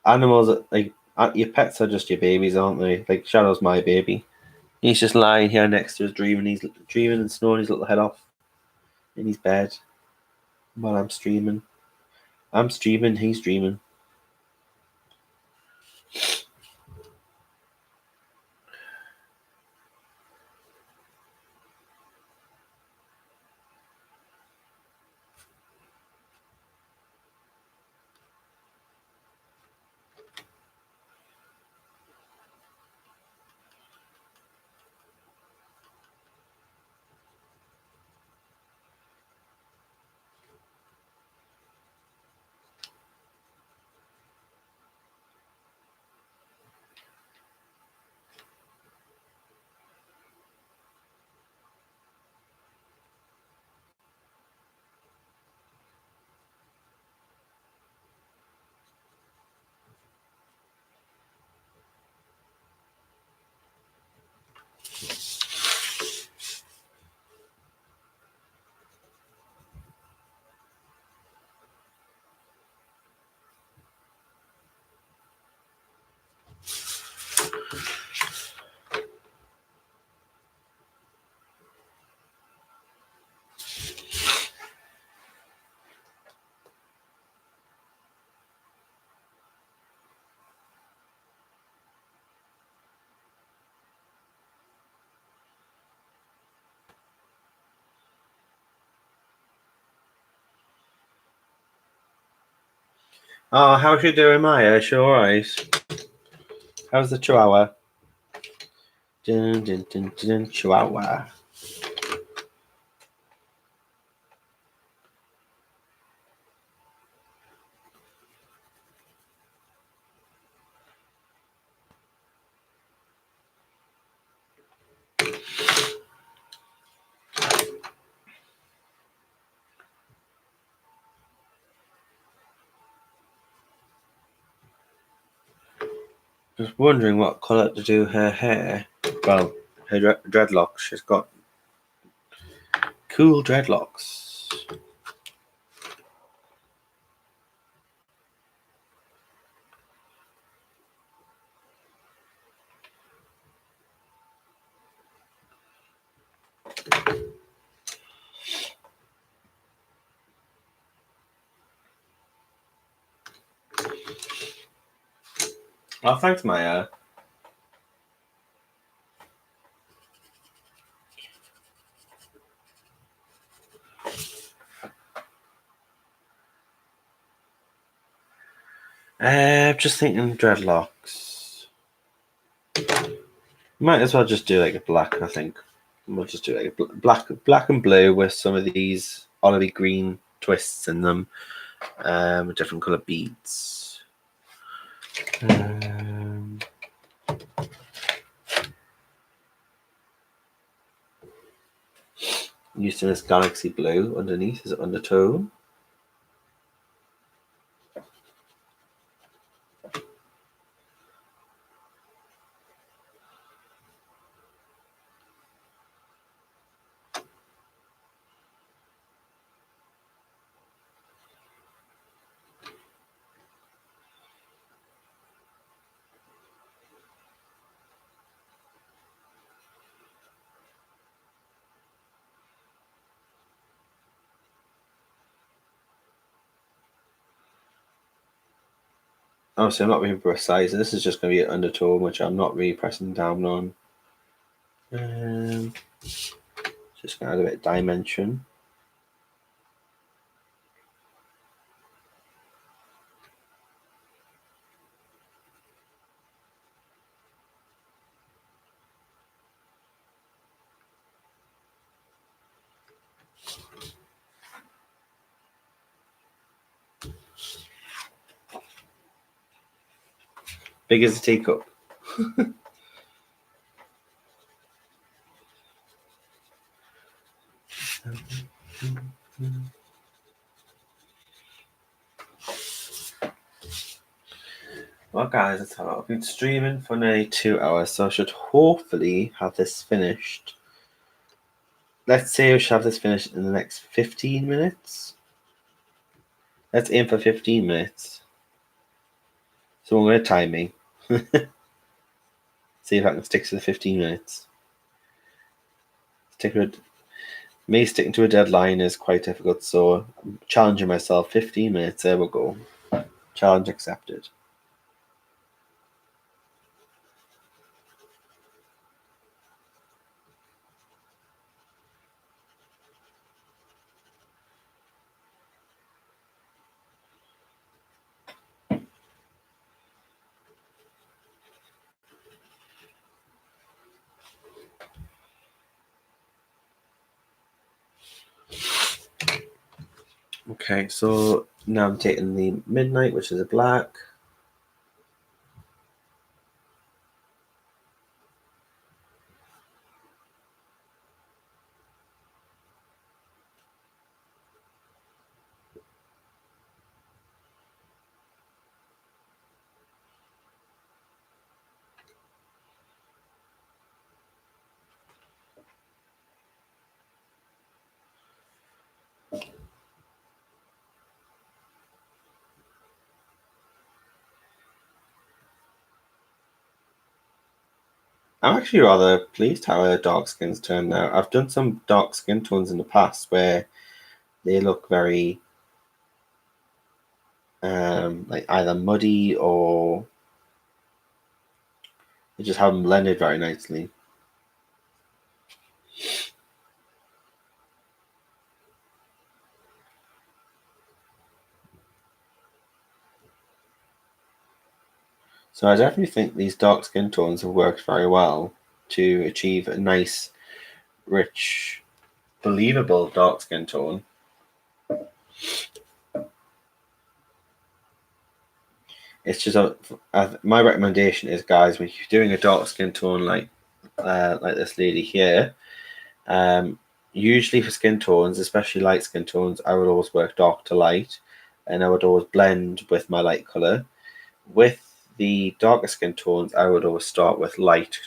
Animals, like your pets, are just your babies, aren't they? Like Shadow's my baby. He's just lying here next to us, dreaming. He's dreaming and snoring his little head off in his bed while I'm streaming. I'm streaming. He's dreaming. Oh, how's you doing, Maya? Is she alright? How's the chihuahua? Dun, dun, dun, dun, chihuahua. Just wondering what colour to do her hair. Well, her dreadlocks. She's got cool dreadlocks. Oh, thanks, Maya. Just thinking dreadlocks. Might as well just do like a black, I think. We'll just do like a black and blue with some of these olivey green twists in them, with different colour beads. Using this galaxy blue underneath as an undertone. Obviously, I'm not being precise. This is just going to be an undertone, which I'm not really pressing down on. Just going to add a bit of dimension. Big as a teacup. Well, guys, let's have it. I've been streaming for nearly 2 hours, so I should hopefully have this finished. Let's say we should have this finished in the next 15 minutes. Let's aim for 15 minutes. So I'm going to time me. See if I can stick to the 15 minutes. Me sticking to a deadline is quite difficult, so I'm challenging myself. 15 minutes, there we go. Challenge accepted. Okay, so now I'm taking the midnight, which is a black. I'm actually rather pleased how her dark skin's turned out. I've done some dark skin tones in the past where they look very like either muddy or they just haven't blended very nicely. So I definitely think these dark skin tones have worked very well to achieve a nice, rich, believable dark skin tone. It's just my recommendation is, guys, when you're doing a dark skin tone like this lady here, usually for skin tones, especially light skin tones, I would always work dark to light, and I would always blend with my light color. With the darker skin tones, I would always start with light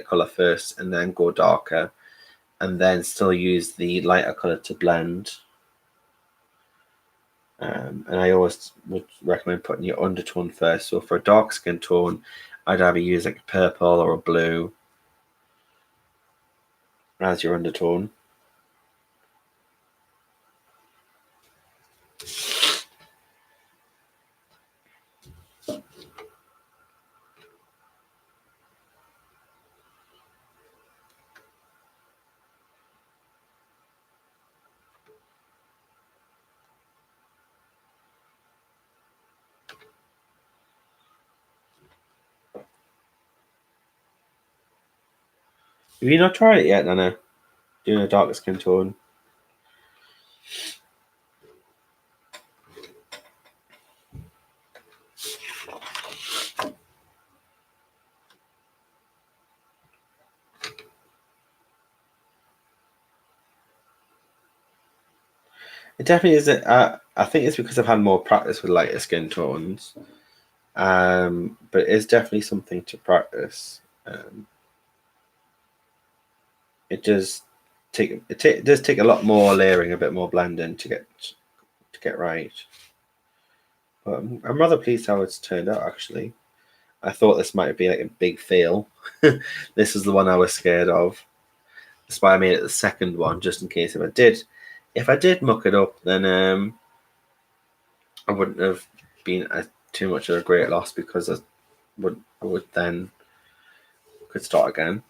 color first, and then go darker, and then still use the lighter color to blend. And I always would recommend putting your undertone first. So for a dark skin tone, I'd either use like a purple or a blue as your undertone. Have you not tried it yet, Nana? Doing a darker skin tone? It definitely is. I think it's because I've had more practice with lighter skin tones. But it's definitely something to practice. It does take a lot more layering, a bit more blending to get right. But I'm rather pleased how it's turned out. Actually, I thought this might be like a big fail. This is the one I was scared of. That's why I made it the second one, just in case if I did muck it up, then I wouldn't have been too much of a great loss, because I would then could start again.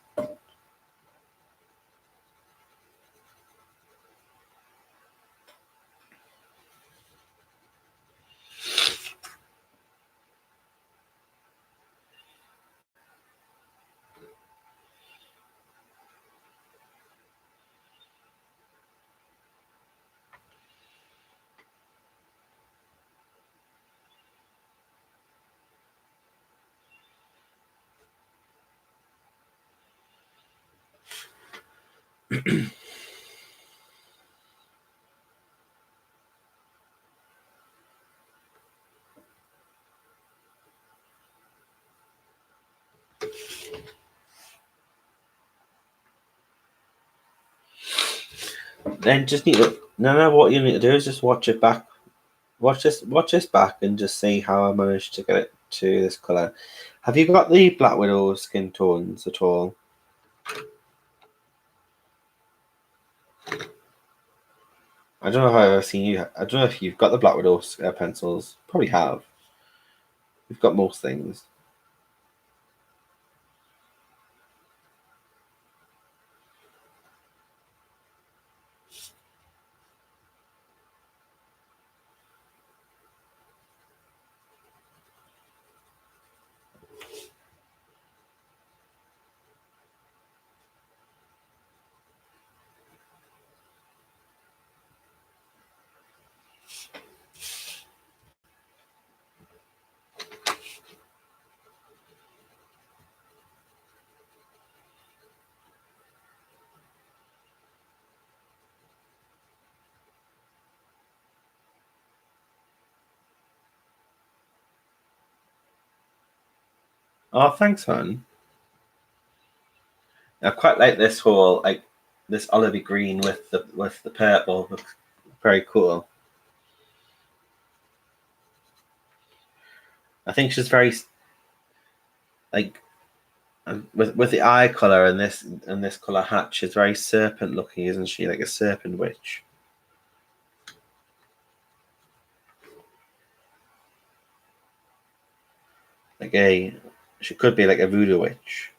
Then just need to what you need to do is just watch it back. Watch this back and just see how I managed to get it to this colour. Have you got the Black Widow skin tones at all? I don't know if I've ever seen you. I don't know if you've got the Black Widow pencils. Probably have. You've got most things. Oh, thanks, man. I quite like this whole this olivey green with the purple. Looks very cool. I think she's very like with the eye color and this color hat. She's very serpent looking, isn't she? Like a serpent witch. She could be like a voodoo witch.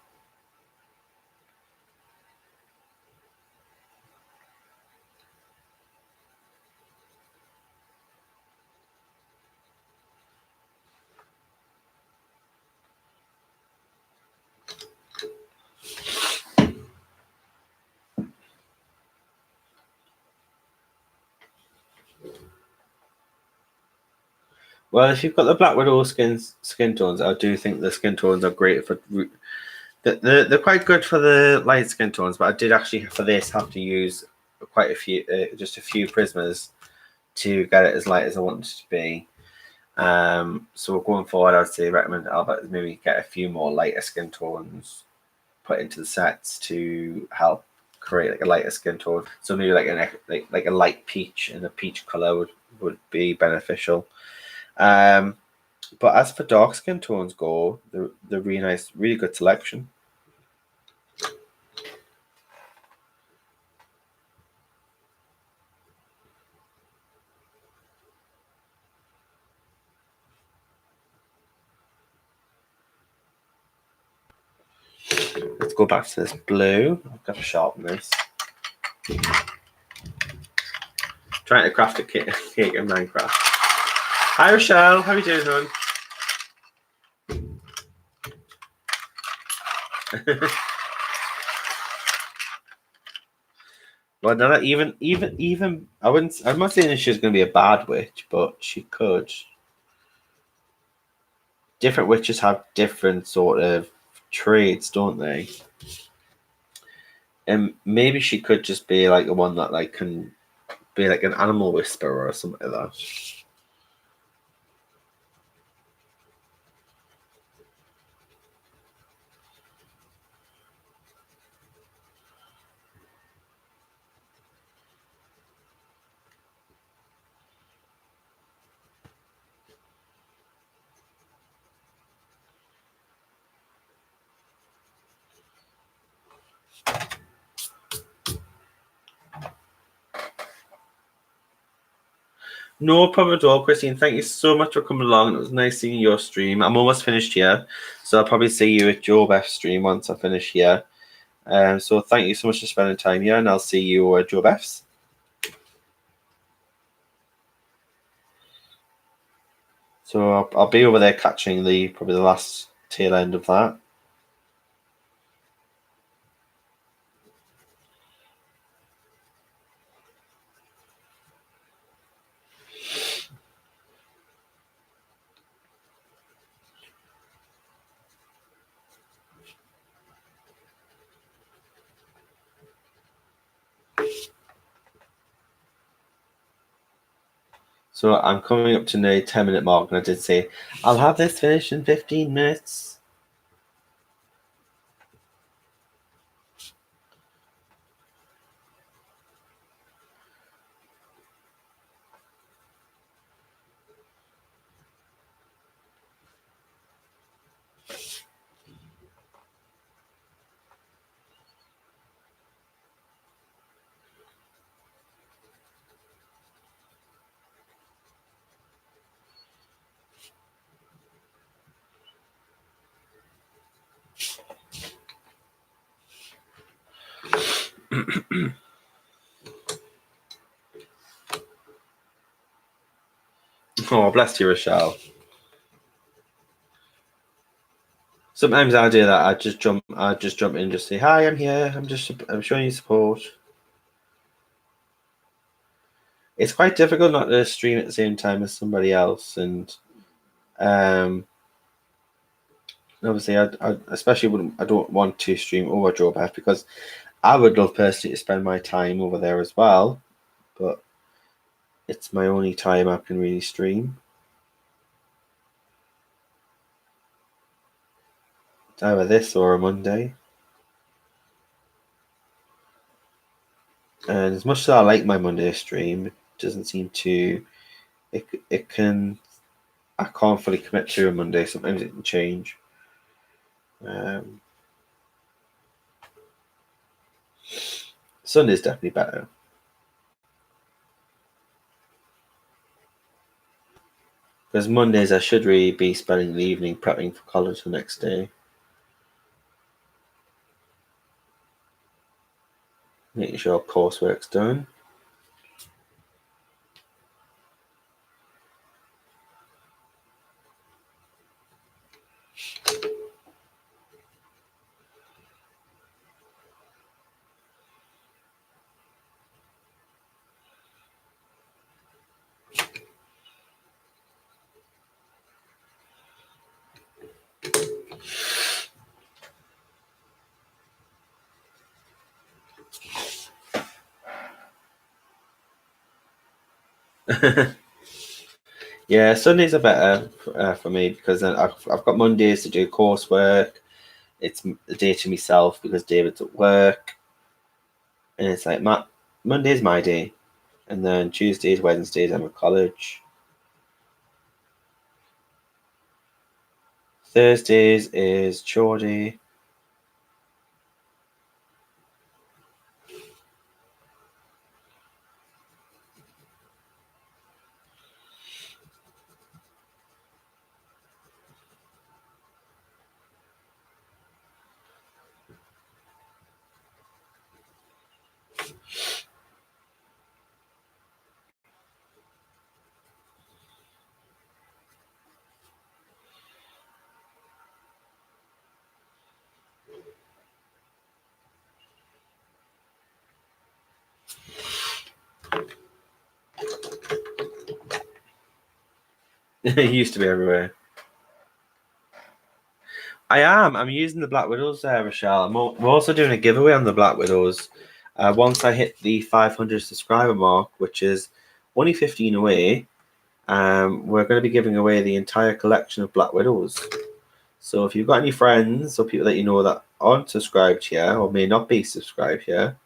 Well, if you've got the Black Widow skin tones, I do think the skin tones are great for. They're quite good for the light skin tones, but I did actually for this have to use quite a few, just a few Prismas to get it as light as I want it to be. So going forward, I'd say recommend Albert maybe get a few more lighter skin tones put into the sets to help create like a lighter skin tone. So maybe like a light peach and a peach color would be beneficial. But as for dark skin tones go, they're really nice, really good selection. Let's go back to this blue. I've got to sharpen this. Trying to craft a cake in Minecraft. Hi Rochelle, how are you doing, hon? Well, no, even I'm not saying she's going to be a bad witch, but she could. Different witches have different sort of traits, don't they? And maybe she could just be like the one that like can be like an animal whisperer or something like that. No problem at all, Christine. Thank you so much for coming along. It was nice seeing your stream. I'm almost finished here, so I'll probably see you at Joe Beth's stream once I finish here. So thank you so much for spending time here, and I'll see you at Joe Beth's. So I'll be over there catching probably the last tail end of that. So I'm coming up to the 10-minute mark, and I did say I'll have this finished in 15 minutes. Oh, bless you, Rochelle. Sometimes I do that. I just jump in and just say, "Hi, I'm here. I'm showing you support." It's quite difficult not to stream at the same time as somebody else, and obviously, I especially wouldn't. I don't want to stream over Joe Beth because I would love personally to spend my time over there as well, but it's my only time I can really stream. It's either this or a Monday. And as much as I like my Monday stream, it doesn't seem to. It can. I can't fully commit to a Monday. Sometimes it can change. Sunday's definitely better. Because Mondays I should really be spending the evening prepping for college the next day. Making sure coursework's done. Yeah, Sundays are better for me because then I've got Mondays to do coursework. It's the day to myself because David's at work, and it's like Monday's my day, and then Tuesdays, Wednesdays I'm at college. Thursdays is chore day. It used to be everywhere. I am. I'm using the Black Widows there, Rochelle. We're also doing a giveaway on the Black Widows. Once I hit the 500 subscriber mark, which is only 15 away, we're going to be giving away the entire collection of Black Widows. So if you've got any friends or people that you know that aren't subscribed here or may not be subscribed here,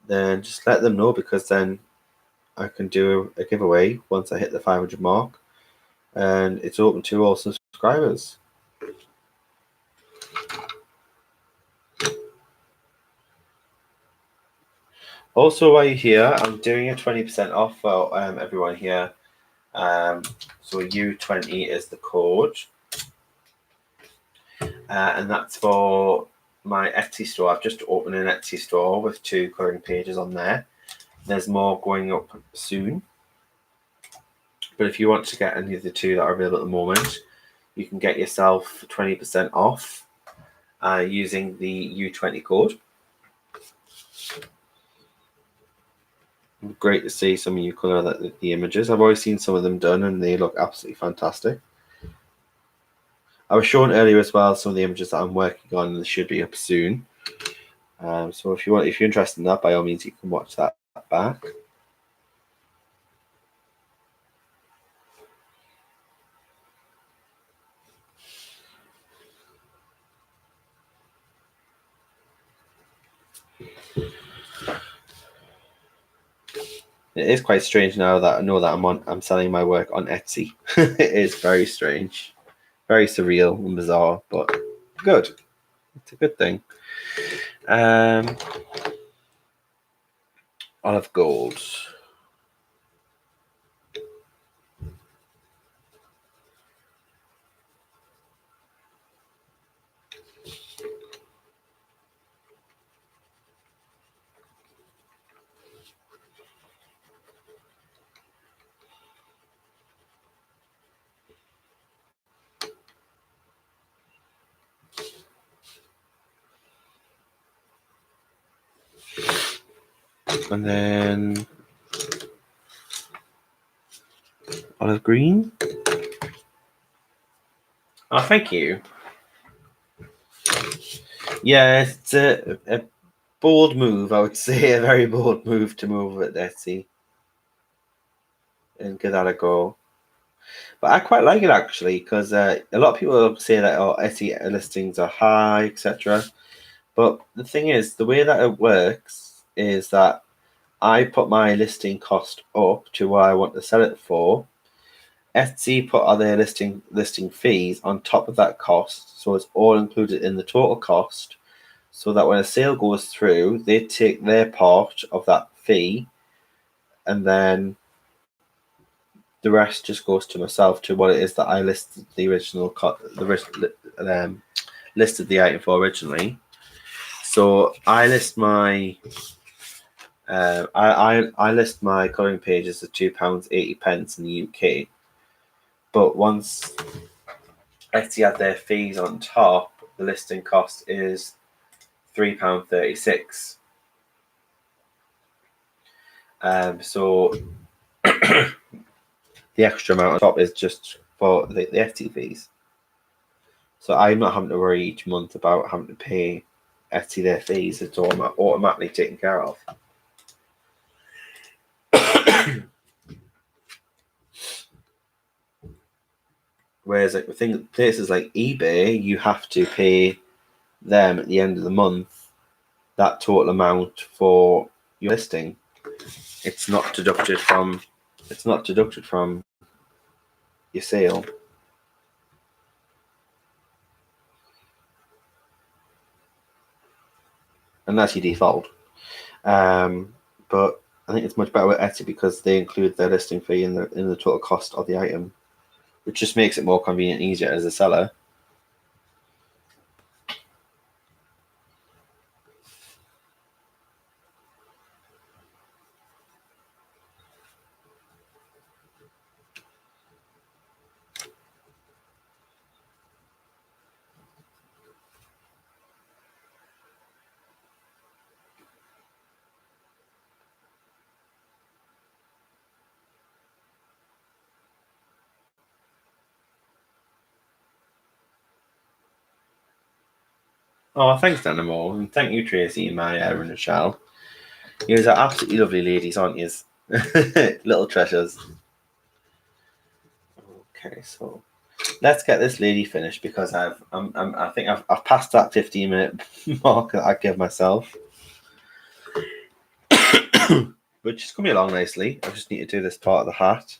then just let them know, because then I can do a giveaway once I hit the 500 mark, and it's open to all subscribers. Also, while you're here, I'm doing a 20% off for everyone here. So U20 is the code, and that's for my Etsy store. I've just opened an Etsy store with 2 colouring pages on there. There's more going up soon. But if you want to get any of the 2 that are available at the moment, you can get yourself 20% off using the U20 code. Great to see some of you colour the images. I've always seen some of them done and they look absolutely fantastic. I was shown earlier as well some of the images that I'm working on, and they should be up soon. So if you're interested in that, by all means you can watch that back. It is quite strange now that I know that I'm selling my work on Etsy. It is very strange, very surreal and bizarre, but good. It's a good thing. Olive gold. And then olive green. Oh, thank you. Yeah, it's a bold move, I would say, a very bold move to move at Etsy and give that a go. But I quite like it actually, because a lot of people say that Etsy listings are high, etc. But the thing is, the way that it works is that I put my listing cost up to what I want to sell it for. Etsy put other listing fees on top of that cost, so it's all included in the total cost. So that when a sale goes through, they take their part of that fee, and then the rest just goes to myself, to what it is that I listed the original listed the item for originally. So I list my I list my colouring pages at £2.80 in the UK, but once Etsy add their fees on top, the listing cost is £3.36. So the extra amount on top is just for the Etsy fees. So I'm not having to worry each month about having to pay Etsy their fees. It's all automatically taken care of. Whereas like places like eBay, you have to pay them at the end of the month that total amount for your listing. It's not deducted from your sale. And that's your default. But I think it's much better with Etsy because they include their listing fee in the total cost of the item, which just makes it more convenient and easier as a seller. Oh, thanks, Danimal, and thank you, Tracy, Maya, and Michelle. You guys are absolutely lovely ladies, aren't you? Little treasures. Okay, so let's get this lady finished because I think I've passed that 15-minute mark that I give myself, which is coming along nicely. I just need to do this part of the hat.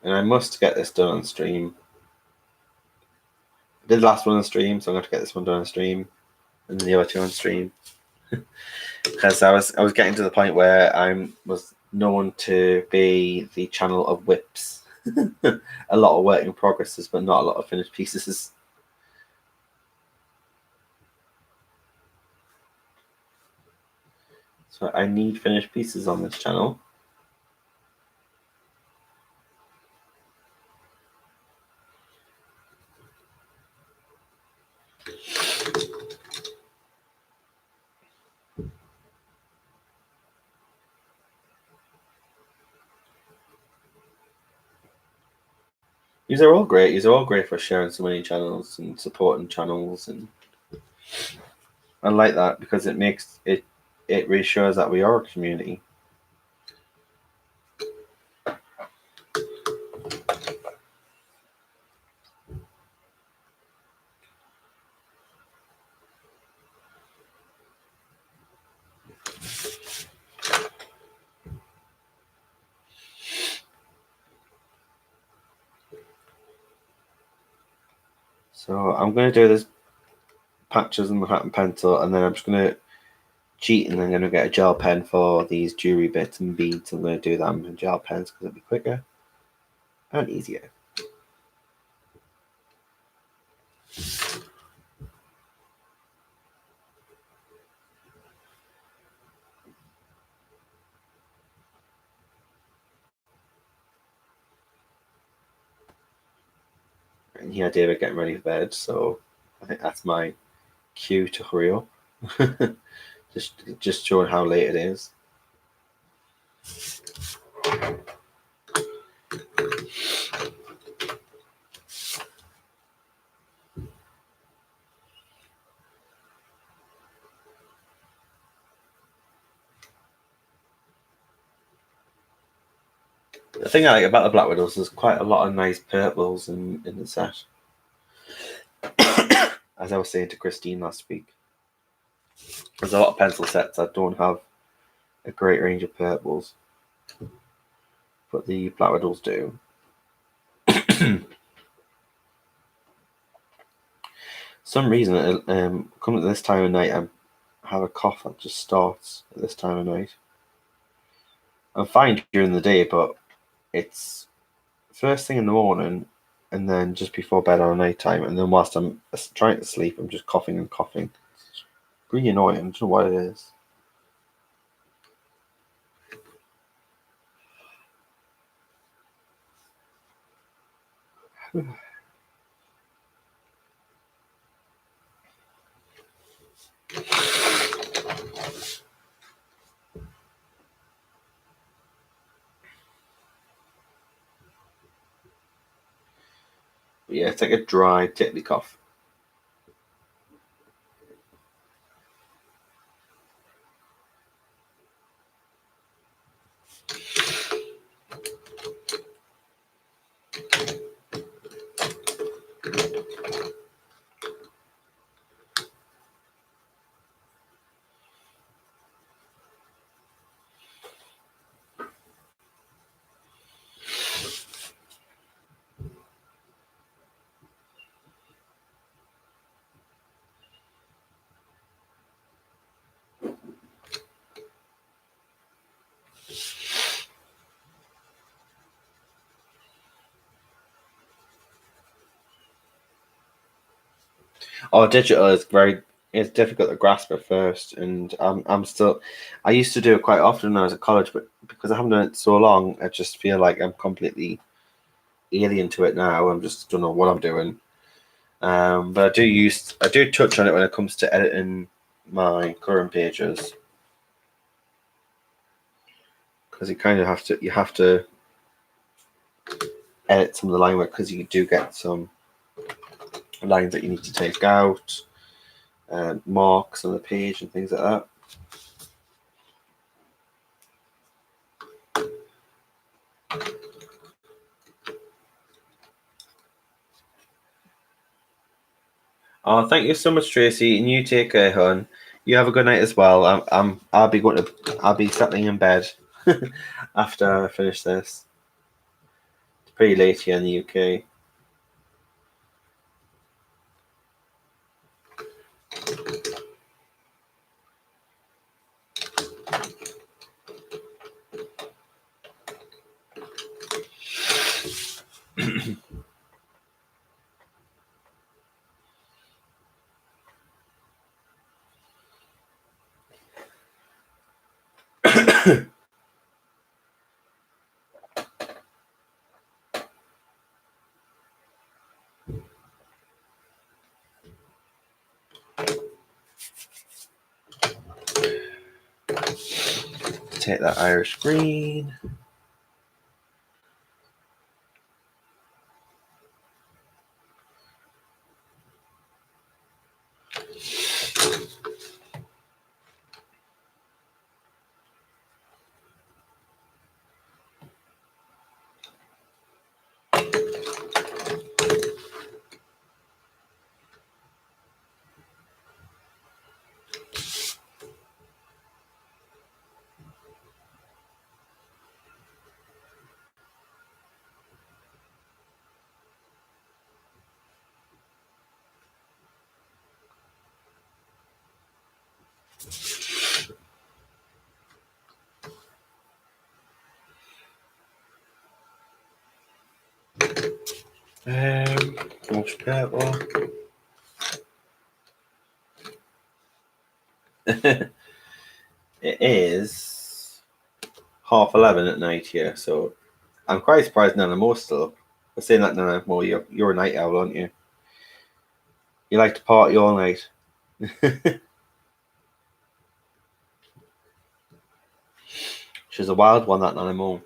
And I must get this done on stream. I did the last one on stream, so I'm going to get this one done on stream, and then the other two on stream. Because I was getting to the point where I was known to be the channel of whips. A lot of work in progresses, but not a lot of finished pieces. So I need finished pieces on this channel. These are all great. These are all great for sharing so many channels and supporting channels, and I like that because it makes it reassures that we are a community. So I'm going to do this patches in the hat and pencil, and then I'm just going to cheat, and I'm going to get a gel pen for these jewelry bits and beads. I'm going to do them in gel pens because it'll be quicker and easier. And here David getting ready for bed, so I think that's my cue to hurry up. just showing how late it is. The thing I like about the Black Widows is quite a lot of nice purples in the set. As I was saying to Christine last week, there's a lot of pencil sets that don't have a great range of purples, but the Black Widows do. Some reason, coming at this time of night, I have a cough that just starts at this time of night. I'm fine during the day, but it's first thing in the morning, and then just before bed on night time, and then whilst I'm trying to sleep, I'm just coughing and coughing. It's really annoying. I don't know what it is. But yeah, it's like a dry, tickly cough. Oh, digital is it's difficult to grasp at first, and I'm still. I used to do it quite often when I was at college, but because I haven't done it so long, I just feel like I'm completely alien to it now. I'm just don't know what I'm doing. But I do touch on it when it comes to editing my current pages, because you have to edit some of the line work, because you do get some lines that you need to take out, marks on the page and things like that. Oh, thank you so much, Tracy, and you take care, hon. You have a good night as well. I'll be settling in bed after I finish this. It's pretty late here in the UK. Take that Irish green. Most purple. It is 11:30 at night here, so I'm quite surprised Nana Mo's still up. I was saying that, Nana Mo, you're a night owl, aren't you? You like to party all night. She's a wild one, that Nana Mo.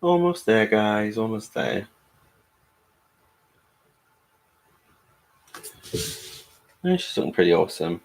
Almost there, guys. Almost there. She's looking pretty awesome.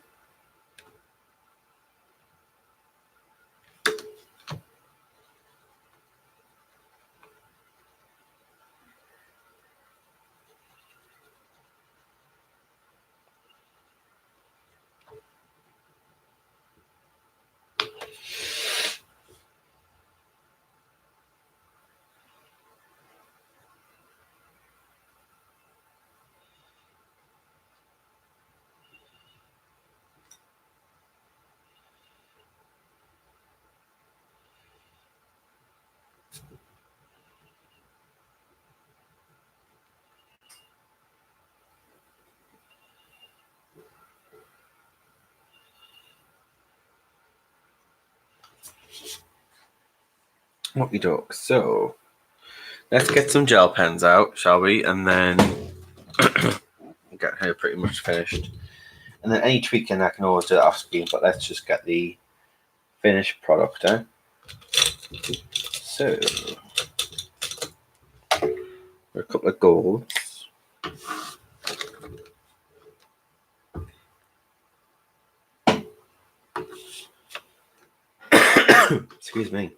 Okie doke. So let's get some gel pens out, shall we? And then get her pretty much finished. And then any tweaking I can always do it off screen, but let's just get the finished product, eh? So a couple of golds. Excuse me.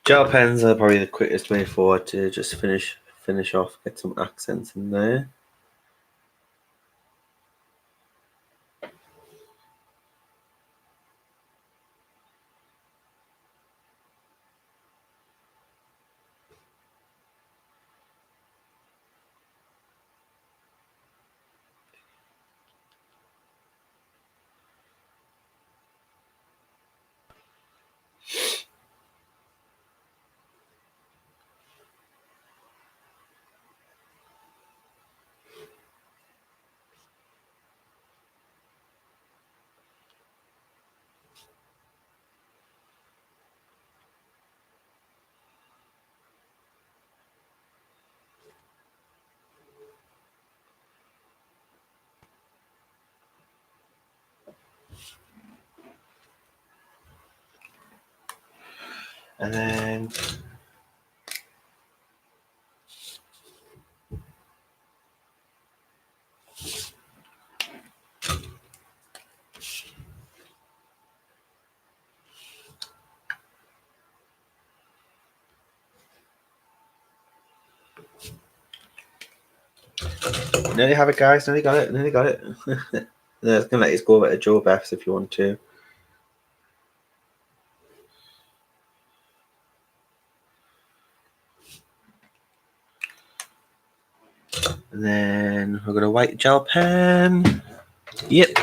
Gel pens are probably the quickest way forward to just finish off, get some accents in there. And then nearly have it, guys. Nearly got it. Nearly got it. I was gonna let you go over to Joe Beth's if you want to. And then we're gonna white gel pen. Yep.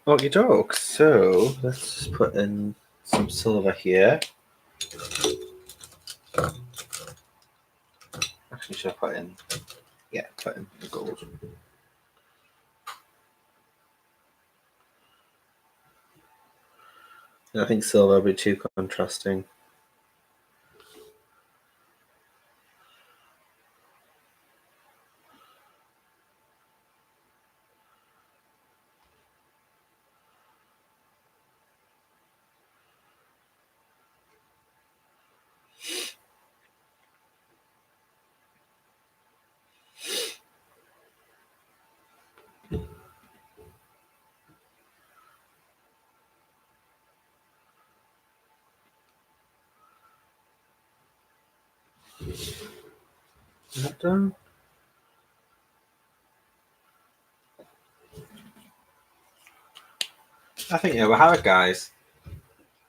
Okie doke. So let's just put in some silver here. Actually, should I put in? Yeah, put in the gold. I think silver will be too contrasting. Is that done? I think yeah, we'll have it, guys.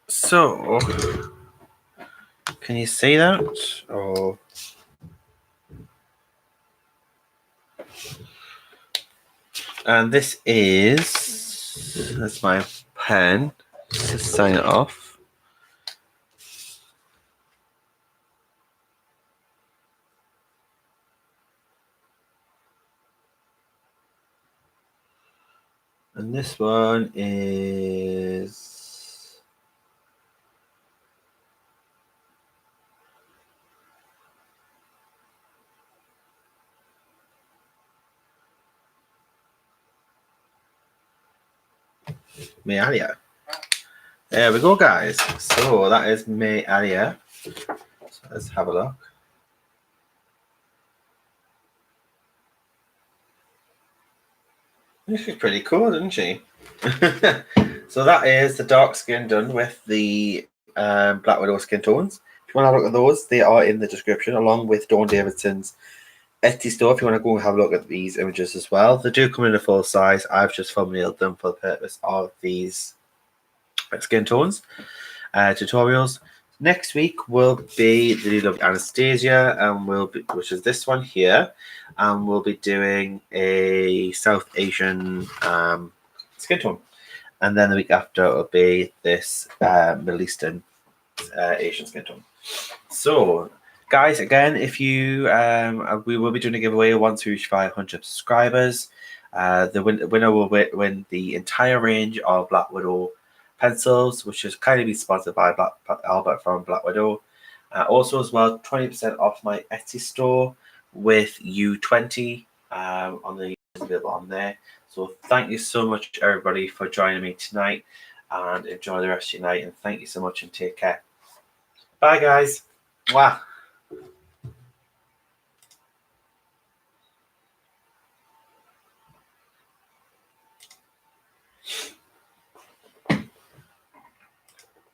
So, can you see that? Or and this is that's my pen. Just to sign it off. And this one is Mayalia. There we go, guys. So that is Mayalia. So let's have a look. She's pretty cool, isn't she? So that is the dark skin done with the Black Widow skin tones. If you want to have a look at those, they are in the description, along with Dawn Davidson's Etsy store. If you want to go and have a look at these images as well, they do come in a full size. I've just thumbnailed them for the purpose of these skin tones tutorials. Next week will be the lovely Anastasia, and which is this one here, and we'll be doing a South Asian skin tone, and then the week after will be this Middle Eastern Asian skin tone. So, guys, again, if you we will be doing a giveaway once we reach 500 subscribers. The winner will win the entire range of Black Widow pencils, which is kind of be sponsored by Albert from Black Widow. Also, as well, 20% off my Etsy store with U20 on the available on there. So thank you so much, everybody, for joining me tonight, and enjoy the rest of your night. And thank you so much, and take care. Bye, guys. Mwah.